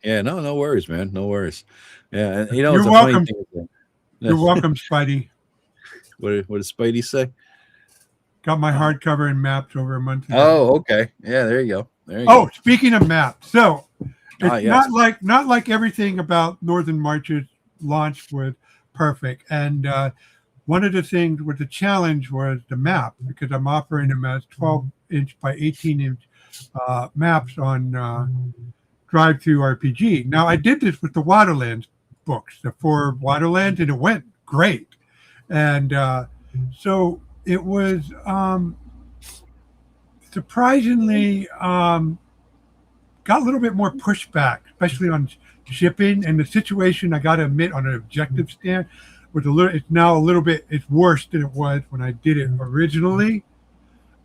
Yeah. No worries, man. No worries. Yeah, and you're it's welcome. A funny thing. You're welcome, Spidey. What does Spidey say? Got my hardcover and maps over a month ago. Oh, okay. Yeah, there you go. Speaking of maps, so it's not like everything about Northern Marches launched was perfect. And one of the things with the challenge was the map, because I'm offering them as 12-inch by 18-inch maps on Drive-Thru RPG. Now, I did this with the Waterlands books, the 4 Waterlands, and it went great. And so it was surprisingly got a little bit more pushback, especially on shipping. And the situation, I got to admit, on an objective stand, was it's worse than it was when I did it originally.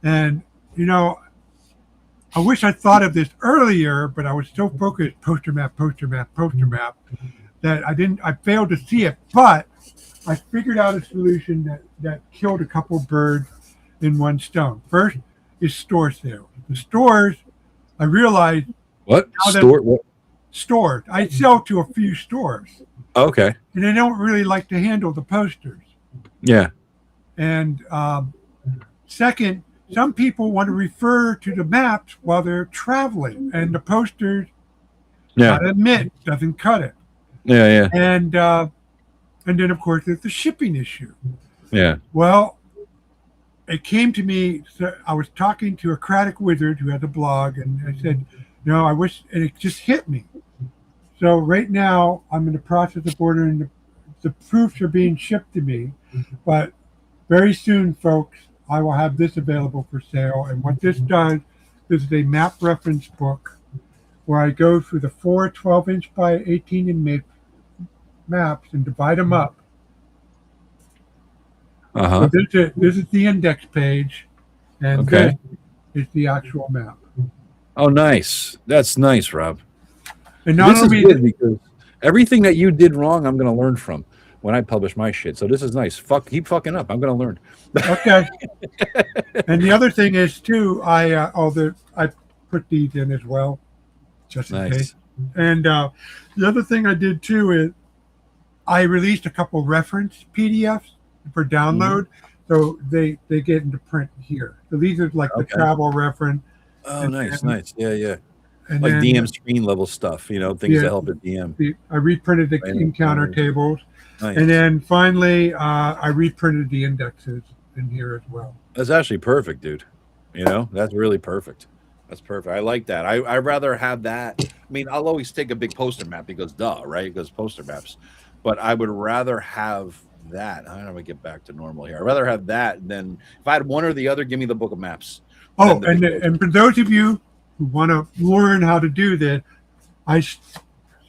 And I wish I thought of this earlier, but I was so focused poster map that I failed to see it. But I figured out a solution that killed a couple birds in one stone. First is store sales. The stores, I realized. What? Store? What? Stores. I sell to a few stores. Okay. And they don't really like to handle the posters. Yeah. And second, some people want to refer to the maps while they're traveling, and the posters, gotta admit, doesn't cut it. Yeah. And then, of course, there's the shipping issue. Yeah. Well, it came to me. So I was talking to a Craddock wizard who has a blog, and I said, I wish, and it just hit me. So right now, I'm in the process of ordering the proofs are being shipped to me, but very soon, folks, I will have this available for sale. And what this does, this is a map reference book where I go through the four 12-inch by 18-inch maps and divide them up. So this is the index page, and this is the actual map. Oh, nice. That's nice, Rob. And this is good because everything that you did wrong, I'm going to learn from when I publish my shit. So this is nice. Keep fucking up. I'm going to learn. Okay. And the other thing is too, I put these in as well, just in case. And the other thing I did too is I released a couple reference PDFs for download, so they get into print here. So these are like the travel reference. Oh, nice. Yeah. And like then, DM screen level stuff, things that help at DM. I reprinted the encounter tables. Nice. And then finally, I reprinted the indexes in here as well. That's actually perfect, dude. That's really perfect. That's perfect. I like that. I'd rather have that. I mean, I'll always take a big poster map because right? Because poster maps. But I would rather have that. How do I get back to normal here? I'd rather have that than if I had one or the other, give me the book of maps. Oh, and for those of you who want to learn how to do this,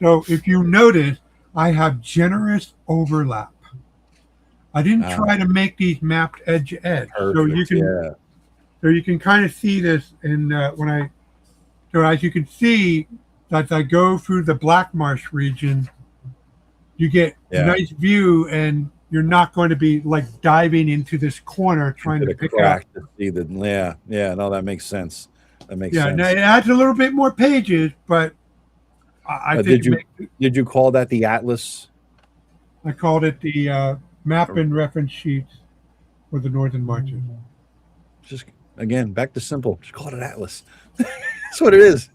so if you notice, I have generous overlap. I didn't try to make these mapped edge to edge, so you can kind of see this in so as you can see, as I go through the Black Marsh region, you get a nice view, and you're not going to be like diving into this corner trying to pick out. To see no, that makes sense. That makes sense. Now it adds a little bit more pages, but I think. Did you call that the Atlas? I called it the map and reference sheets for the Northern Marches. Just again, back to simple. Just call it an Atlas. That's what it is.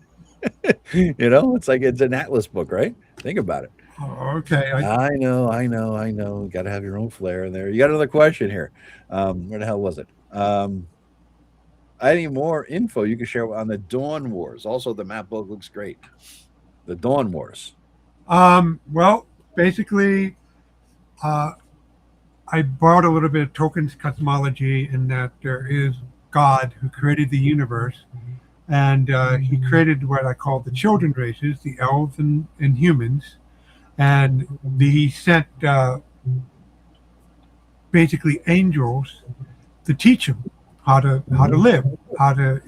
It's like it's an Atlas book, right? Think about it. Oh, okay. I know. You got to have your own flair in there. You got another question here. Where the hell was it? Any more info you can share on the Dawn Wars? Also, the map book looks great. The Dawn Wars. Well, basically, I borrowed a little bit of Tolkien's cosmology in that there is God who created the universe, and he created what I call the children races, the elves and humans, and he sent basically angels to teach them how to live, how to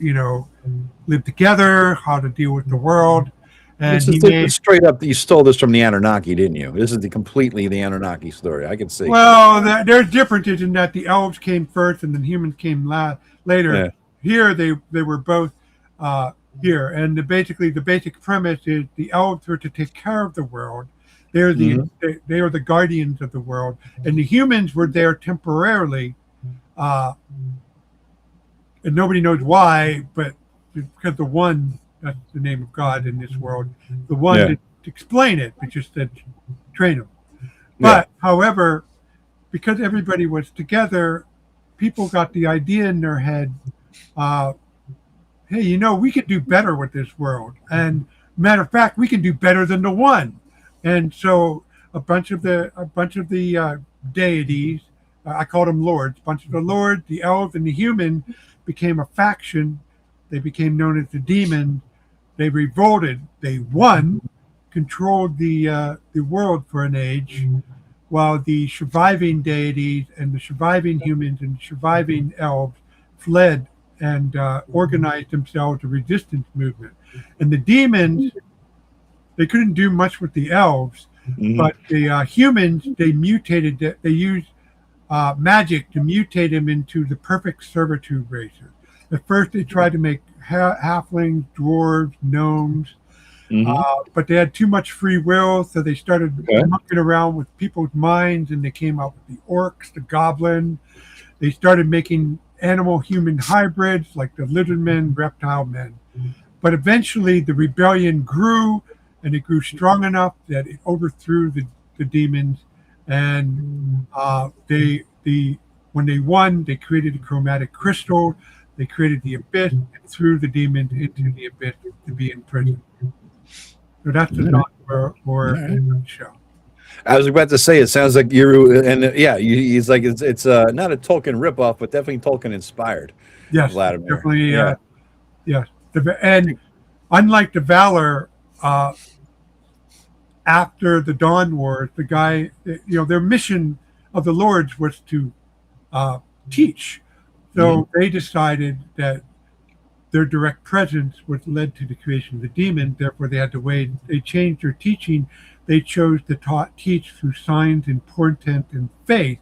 live together, how to deal with the world. And straight up, you stole this from the Anunnaki, didn't you? This is completely the Anunnaki story. I can see. Well, there's differences in that the elves came first and then humans came later. Yeah. Here, they were both here. And the basic premise is the elves were to take care of the world. They are the guardians of the world. And the humans were there temporarily. And nobody knows why, but because the one... That's the name of God in this world. The one didn't explain it, but just said train them. But, however, because everybody was together, people got the idea in their head, hey, we could do better with this world. And matter of fact, we can do better than the one. And so a bunch of the deities, I called them lords, a bunch of the lords, the elves, and the human became a faction. They became known as the demons. They revolted. They won, controlled the world for an age, while the surviving deities and the surviving humans and surviving elves fled and organized themselves a resistance movement. And the demons, they couldn't do much with the elves, but the humans, they mutated. They used magic to mutate them into the perfect servitude races. At first, they tried to make halflings, dwarves, gnomes, but they had too much free will, so they started mucking around with people's minds, and they came up with the orcs, the goblin. They started making animal-human hybrids like the lizard men, reptile men. But eventually, the rebellion grew, and it grew strong enough that it overthrew the demons, and when they won, they created a chromatic crystal. They created the abyss and threw the demons into the abyss to be in prison. So that's the Dawn War show. I was about to say it sounds like you're, and yeah, he's like it's not a Tolkien ripoff, but definitely Tolkien inspired. Yes, Vladimir. definitely. Yeah. Yes, and unlike the Valor, after the Dawn Wars, the guy, their mission of the Lords was to teach. So they decided that their direct presence was led to the creation of the demon. Therefore, they had to wait. They changed their teaching. They chose to teach through signs and portent and faith,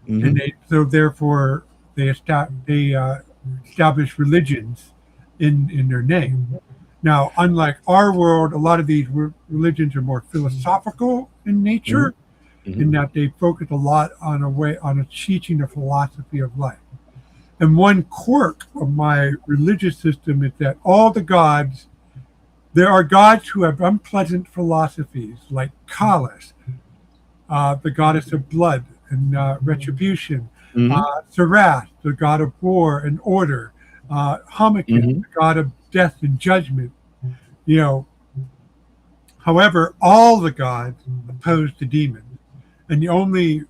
and therefore they established religions in their name. Now, unlike our world, a lot of these religions are more philosophical in nature, in that they focus a lot on a teaching a philosophy of life. And one quirk of my religious system is that all the gods, there are gods who have unpleasant philosophies, like Kalas, the goddess of blood and retribution, Sarath, the god of war and order, Hamakin, the god of death and judgment. However, all the gods oppose the demons, and the only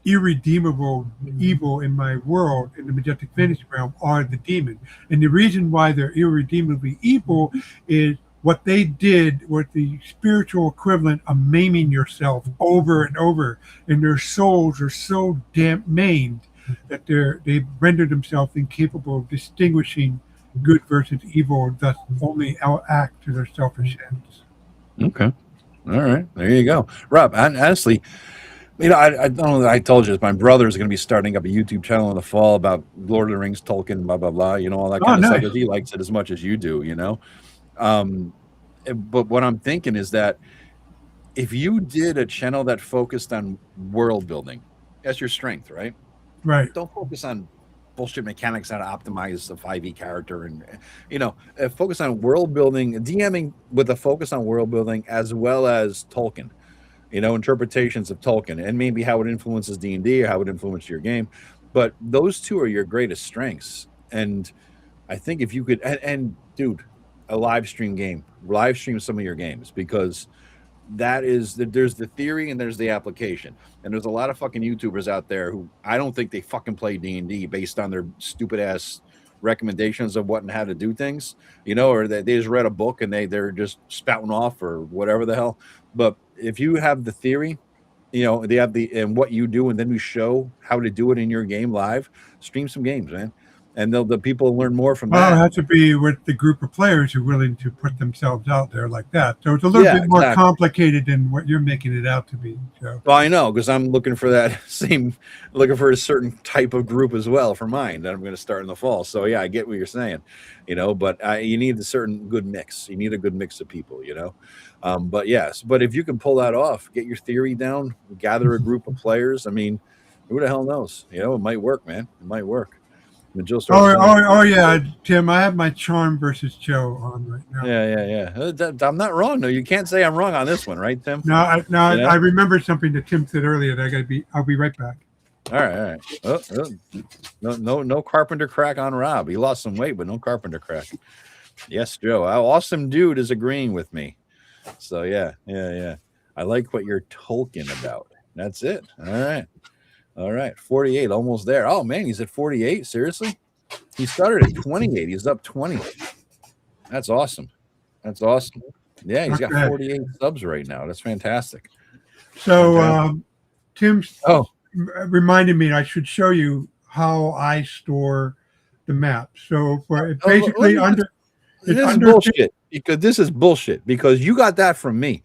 irredeemable evil in my world, in the majestic fantasy realm, are the demons. And the reason why they're irredeemably evil is what they did was the spiritual equivalent of maiming yourself over and over, and their souls are so maimed that they rendered themselves incapable of distinguishing good versus evil, and thus only act to their selfish ends. Okay. All right. There you go. Rob, honestly, I don't know that I told you this. My brother is going to be starting up a YouTube channel in the fall about Lord of the Rings, Tolkien, blah, blah, blah, all that kind of stuff. Because he likes it as much as you do, But what I'm thinking is that if you did a channel that focused on world building, that's your strength, right? Right. Don't focus on bullshit mechanics how to optimize the 5e character, and focus on world building, DMing with a focus on world building as well as Tolkien. Interpretations of Tolkien and maybe how it influences D&D or how it influences your game. But those two are your greatest strengths. And I think if you could, and dude, a live stream some of your games, because there's the theory and there's the application. And there's a lot of fucking YouTubers out there who I don't think they fucking play D&D based on their stupid ass recommendations of what and how to do things, or they just read a book and they're just spouting off or whatever the hell. But if you have the theory, they have and what you do, and then you show how to do it in your game live, stream some games, man. And the people learn more from that. Well, it has to be with the group of players who are willing to put themselves out there like that. So it's a little bit more complicated than what you're making it out to be. So. Well, I know, because I'm looking for looking for a certain type of group as well for mine that I'm going to start in the fall. So yeah, I get what you're saying, but you need a certain good mix. You need a good mix of people, But yes, but if you can pull that off, get your theory down, gather a group of players. I mean, who the hell knows? It might work, man. It might work. Oh yeah, Tim, I have my Charm versus Joe on right now. Yeah. I'm not wrong. No, you can't say I'm wrong on this one, right, Tim? No, I remember something that Tim said earlier that I'll be right back. All right. No carpenter crack on Rob. He lost some weight, but no carpenter crack. Yes, Joe. Awesome dude is agreeing with me. So yeah. I like what you're Tolkien about. That's it. All right, 48, almost there. Oh man, he's at 48. Seriously? He started at 28. He's up 20. That's awesome. Yeah, he's got 48 subs right now. That's fantastic. So Tim reminded me I should show you how I store the map. So basically bullshit. Because this is bullshit. Because you got that from me.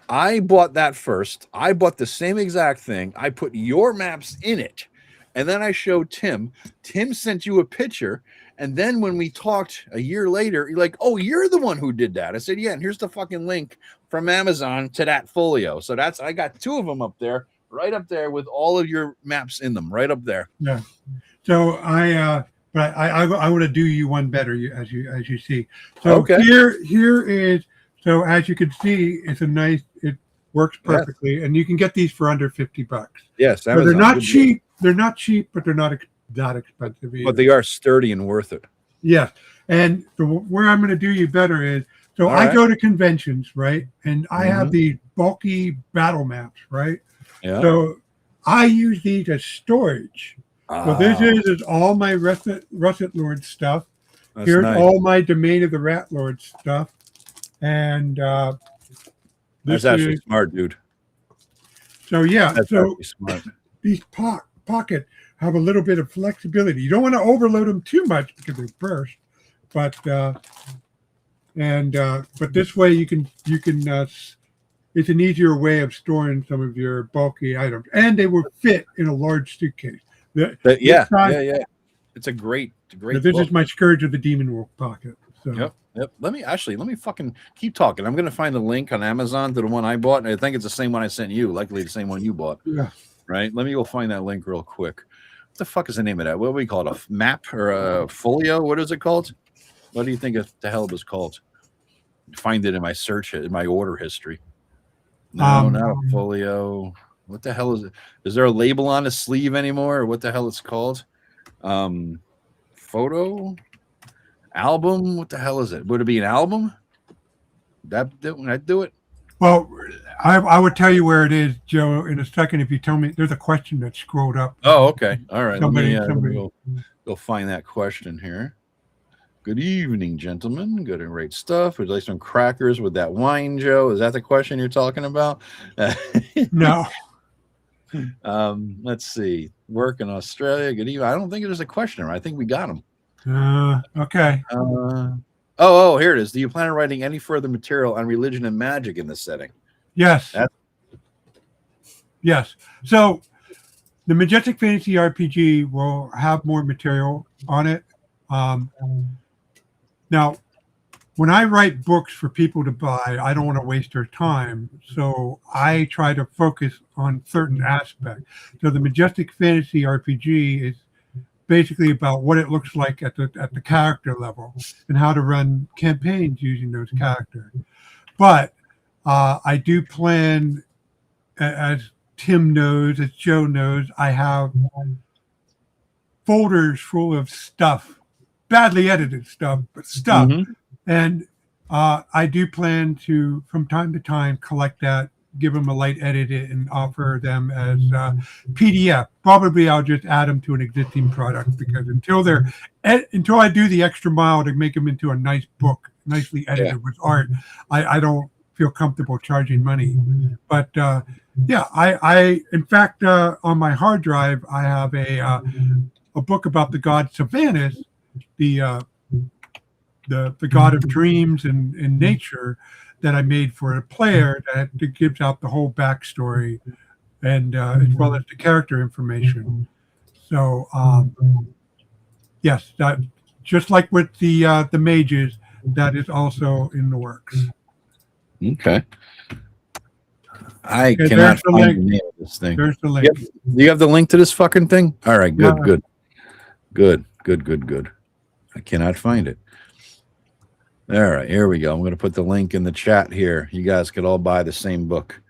I bought that first. I bought the same exact thing. I put your maps in it. And then I showed Tim. Tim sent you a picture. And then when we talked a year later, you're like, oh, you're the one who did that. I said, yeah, and here's the fucking link from Amazon to that folio. So I got two of them up there, right up there with all of your maps in them, right up there. Yeah. So I want to do you one better, as you see. So okay. Here is. So as you can see, it works perfectly, and you can get these for under $50. Yes, so they're not cheap. They're not cheap, but they're not expensive either. But they are sturdy and worth it. Yes, and where I'm going to do you better is So All I right. go to conventions, right? And I have Mhm. these bulky battle maps, right? Yeah. So I use these as storage. So this Ah, is all my Russet Lord stuff. that's Here's nice. all my Domain of the Rat Lord stuff. And That's this actually is, smart, dude. so yeah. That's So actually smart. these pocket have a little bit of flexibility. You don't want to overload them too much because they burst. But but this way you can it's an easier way of storing some of your bulky items, and they will fit in a large suitcase. This Yeah, size, yeah, yeah. It's a great this is book. my Scourge of the Demon Wolf pocket. So Yep, yep. Let me fucking keep talking. I'm gonna find the link on Amazon to the one I bought, and I think it's the same one I sent you. Likely the same one you bought, yeah, right? Let me go find that link real quick. What the fuck is the name of that? What do we call it? A map or a folio? What is it called? What do you think the hell it was called? Find it in my search in my order history. No, not a folio. What the hell is it? Is there a label on the sleeve anymore? Or what the hell it's called? Um, photo album. What the hell is it? Would it be an album? Would I do it? well, I would tell you where it is, Joe, in a second if you tell me. There's a question that scrolled up. Oh, okay. All right. Somebody, Let me somebody. go find that question here. Good evening, gentlemen. Good and great stuff. Would you like some crackers with that wine, Joe? Is that the question you're talking about? No. Let's see. Work in Australia. Good evening. I don't think there's a question. I think we got them. Okay. Here it is. Do you plan on writing any further material on religion and magic in this setting? Yes. Yes. So the Majestic Fantasy RPG will have more material on it. Now, when I write books for people to buy, I don't want to waste their time. So I try to focus on certain aspects. So the Majestic Fantasy RPG is basically about what it looks like at the character level and how to run campaigns using those characters. But I do plan, as Tim knows, as Joe knows, I have folders full of stuff, badly edited stuff, but stuff. Mhm. And I do plan to, from time to time, collect that, give them a light edit, and offer them as PDF. Probably I'll just add them to an existing product because until I do the extra mile to make them into a nice book, nicely edited with art, I don't feel comfortable charging money. But I in fact on my hard drive I have a book about the god Savannus, the god of dreams and nature, that I made for a player that gives out the whole backstory and as well as the character information. So yes, that just like with the mages, that is also in the works. Okay. I Okay, cannot there's the find link. the name of this thing. There's the link. Do you have the link to this fucking thing? All right, good, Yeah. good. I cannot find it. All right, here we go. I'm going to put the link in the chat here. You guys could all buy the same book.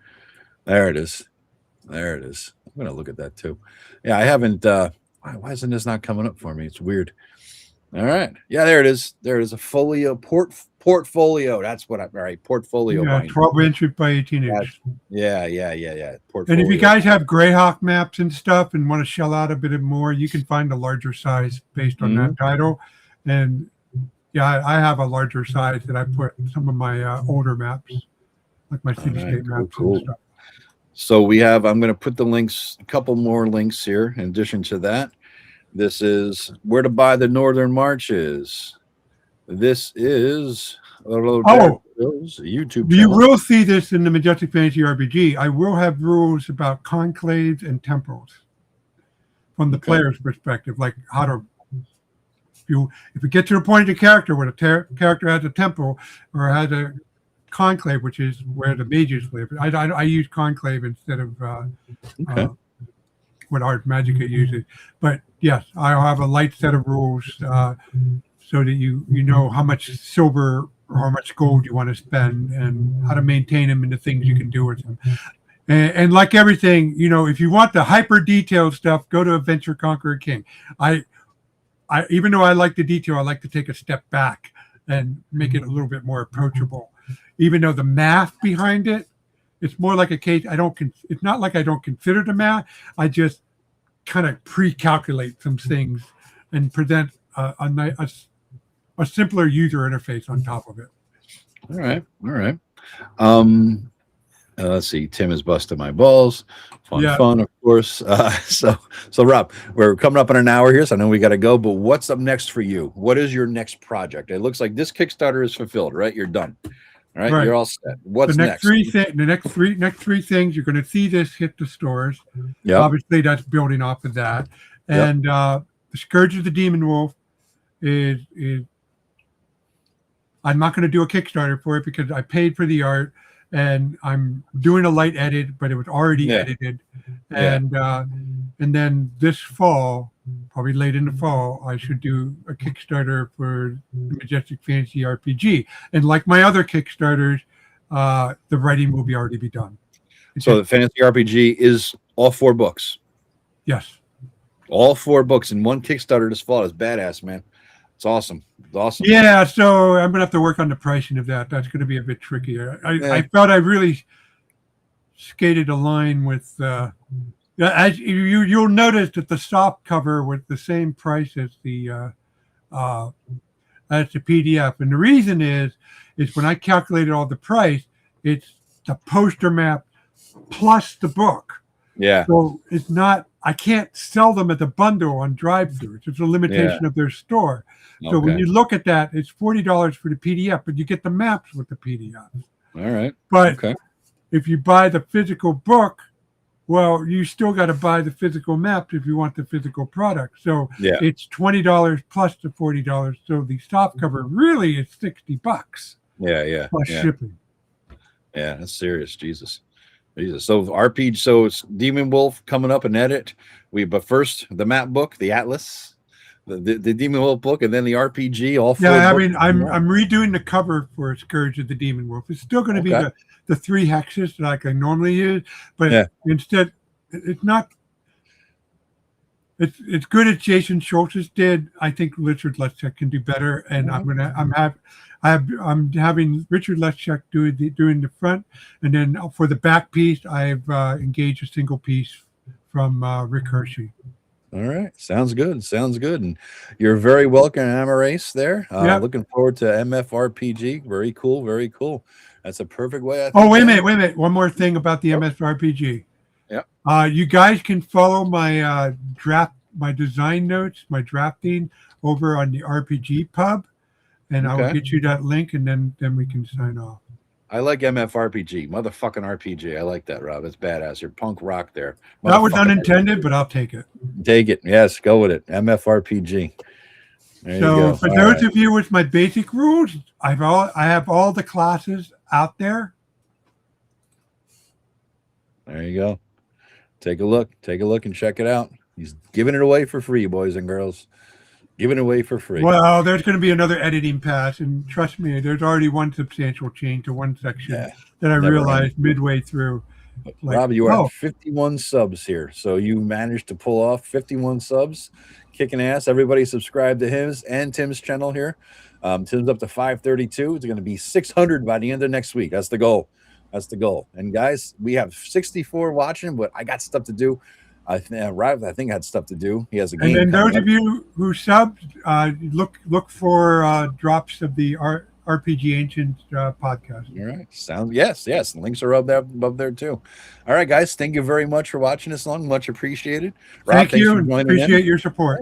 There it is. There it is. I'm going to look at that too. Yeah, I haven't. Why isn't this not coming up for me? It's weird. All right. Yeah, there it is. There it is. A folio portfolio. That's what all right. Portfolio. Yeah, binder. 12 inch by 18 inch. Yeah. And if you guys have Greyhawk maps and stuff and want to shell out a bit more, you can find a larger size based on that title. And yeah, I have a larger size that I put some of my older maps, like my cityscape maps and stuff. So we have, I'm going to put the links, a couple more links here in addition to that. This is where to buy the Northern Marches. This is YouTube channel. You will see this in the Majestic Fantasy RPG. I will have rules about conclaves and temples from the player's perspective, like how to, if you get to the point of the character where the character has a temple or has a conclave, which is where the mages live. I use conclave instead of what Art Magica uses. But yes, I'll have a light set of rules so that you know how much silver or how much gold you want to spend and how to maintain them and the things you can do with them. And like everything, if you want the hyper detailed stuff, go to Adventure Conqueror King. I even though I like the detail, I like to take a step back and make it a little bit more approachable. Even though the math behind it, it's more like a case. It's not like I don't consider the math. I just kind of pre-calculate some things and present a simpler user interface on top of it. All right. Let's see. Tim is busting my balls. Fun, of course. So Rob, we're coming up on an hour here, so I know we got to go. But what's up next for you? What is your next project? It looks like this Kickstarter is fulfilled, right? You're done. All right. You're all set. What's next? The next three things you're going to see this hit the stores. Yeah. Obviously, that's building off of that. And the Scourge of the Demon Wolf is I'm not going to do a Kickstarter for it because I paid for the art. And I'm doing a light edit, but it was already edited. And then this fall, probably late in the fall, I should do a Kickstarter for the Majestic Fantasy RPG. And like my other Kickstarters, the writing will already be done. So the Fantasy RPG is all 4 books. Yes. All 4 books in one Kickstarter this fall. Is badass, man. It's awesome. It's awesome. Yeah, so I'm gonna have to work on the pricing of that. That's gonna be a bit trickier. I felt I really skated a line with. As you'll notice that the soft cover was the same price as the PDF, and the reason is when I calculated all the price, it's the poster map plus the book. Yeah. So it's not. I can't sell them as a bundle on drive-throughs. It's a limitation of their store. So when you look at that, it's $40 for the PDF, but you get the maps with the PDF. All right. But if you buy the physical book, well, you still got to buy the physical maps if you want the physical product. So it's $20 plus the $40. So the soft cover really is $60. Yeah. Plus shipping. Yeah, that's serious. Jesus. So RPG, so it's Demon Wolf coming up and edit. But first the map book, the Atlas, the Demon Wolf book, and then the RPG. All 4 I mean, I'm redoing the cover for Scourge of the Demon Wolf. It's still going to be the 3 hexes like I normally use, but instead it's not. It's good as Jason Schultz's did. I think Richard Leschek can do better, and I'm having Richard Leschek doing the front, and then for the back piece, I've engaged a single piece from Rick Hershey. All right, sounds good. And you're very welcome, Amarace. There, looking forward to MFRPG. Very cool. That's a perfect way. Wait a minute. One more thing about the MFRPG. Yeah. You guys can follow my my design notes, my drafting over on the RPG Pub. And I will get you that link, and then we can sign off. I like MFRPG, motherfucking RPG. I like that, Rob. It's badass. You're punk rock there. That was unintended, but I'll take it. Take it. Yes, go with it. MFRPG. So for those of you with my basic rules, I have all the classes out there. There you go. Take a look and check it out. He's giving it away for free, boys and girls. Giving it away for free. Well, there's going to be another editing pass, and trust me, there's already one substantial change to one section that I realized midway through. Rob, you are at 51 subs here, so you managed to pull off 51 subs, kicking ass. Everybody subscribe to his and Tim's channel here. Tim's up to 532. It's going to be 600 by the end of next week. That's the goal. And guys, we have 64 watching, but I got stuff to do. I think had stuff to do. He has a game. And then those of you who subbed, look for drops of the RPG Ancients podcast. All right. Sounds yes. Links are above there too. All right, guys. Thank you very much for watching this long. Much appreciated. Rob, Thank you. Appreciate your support.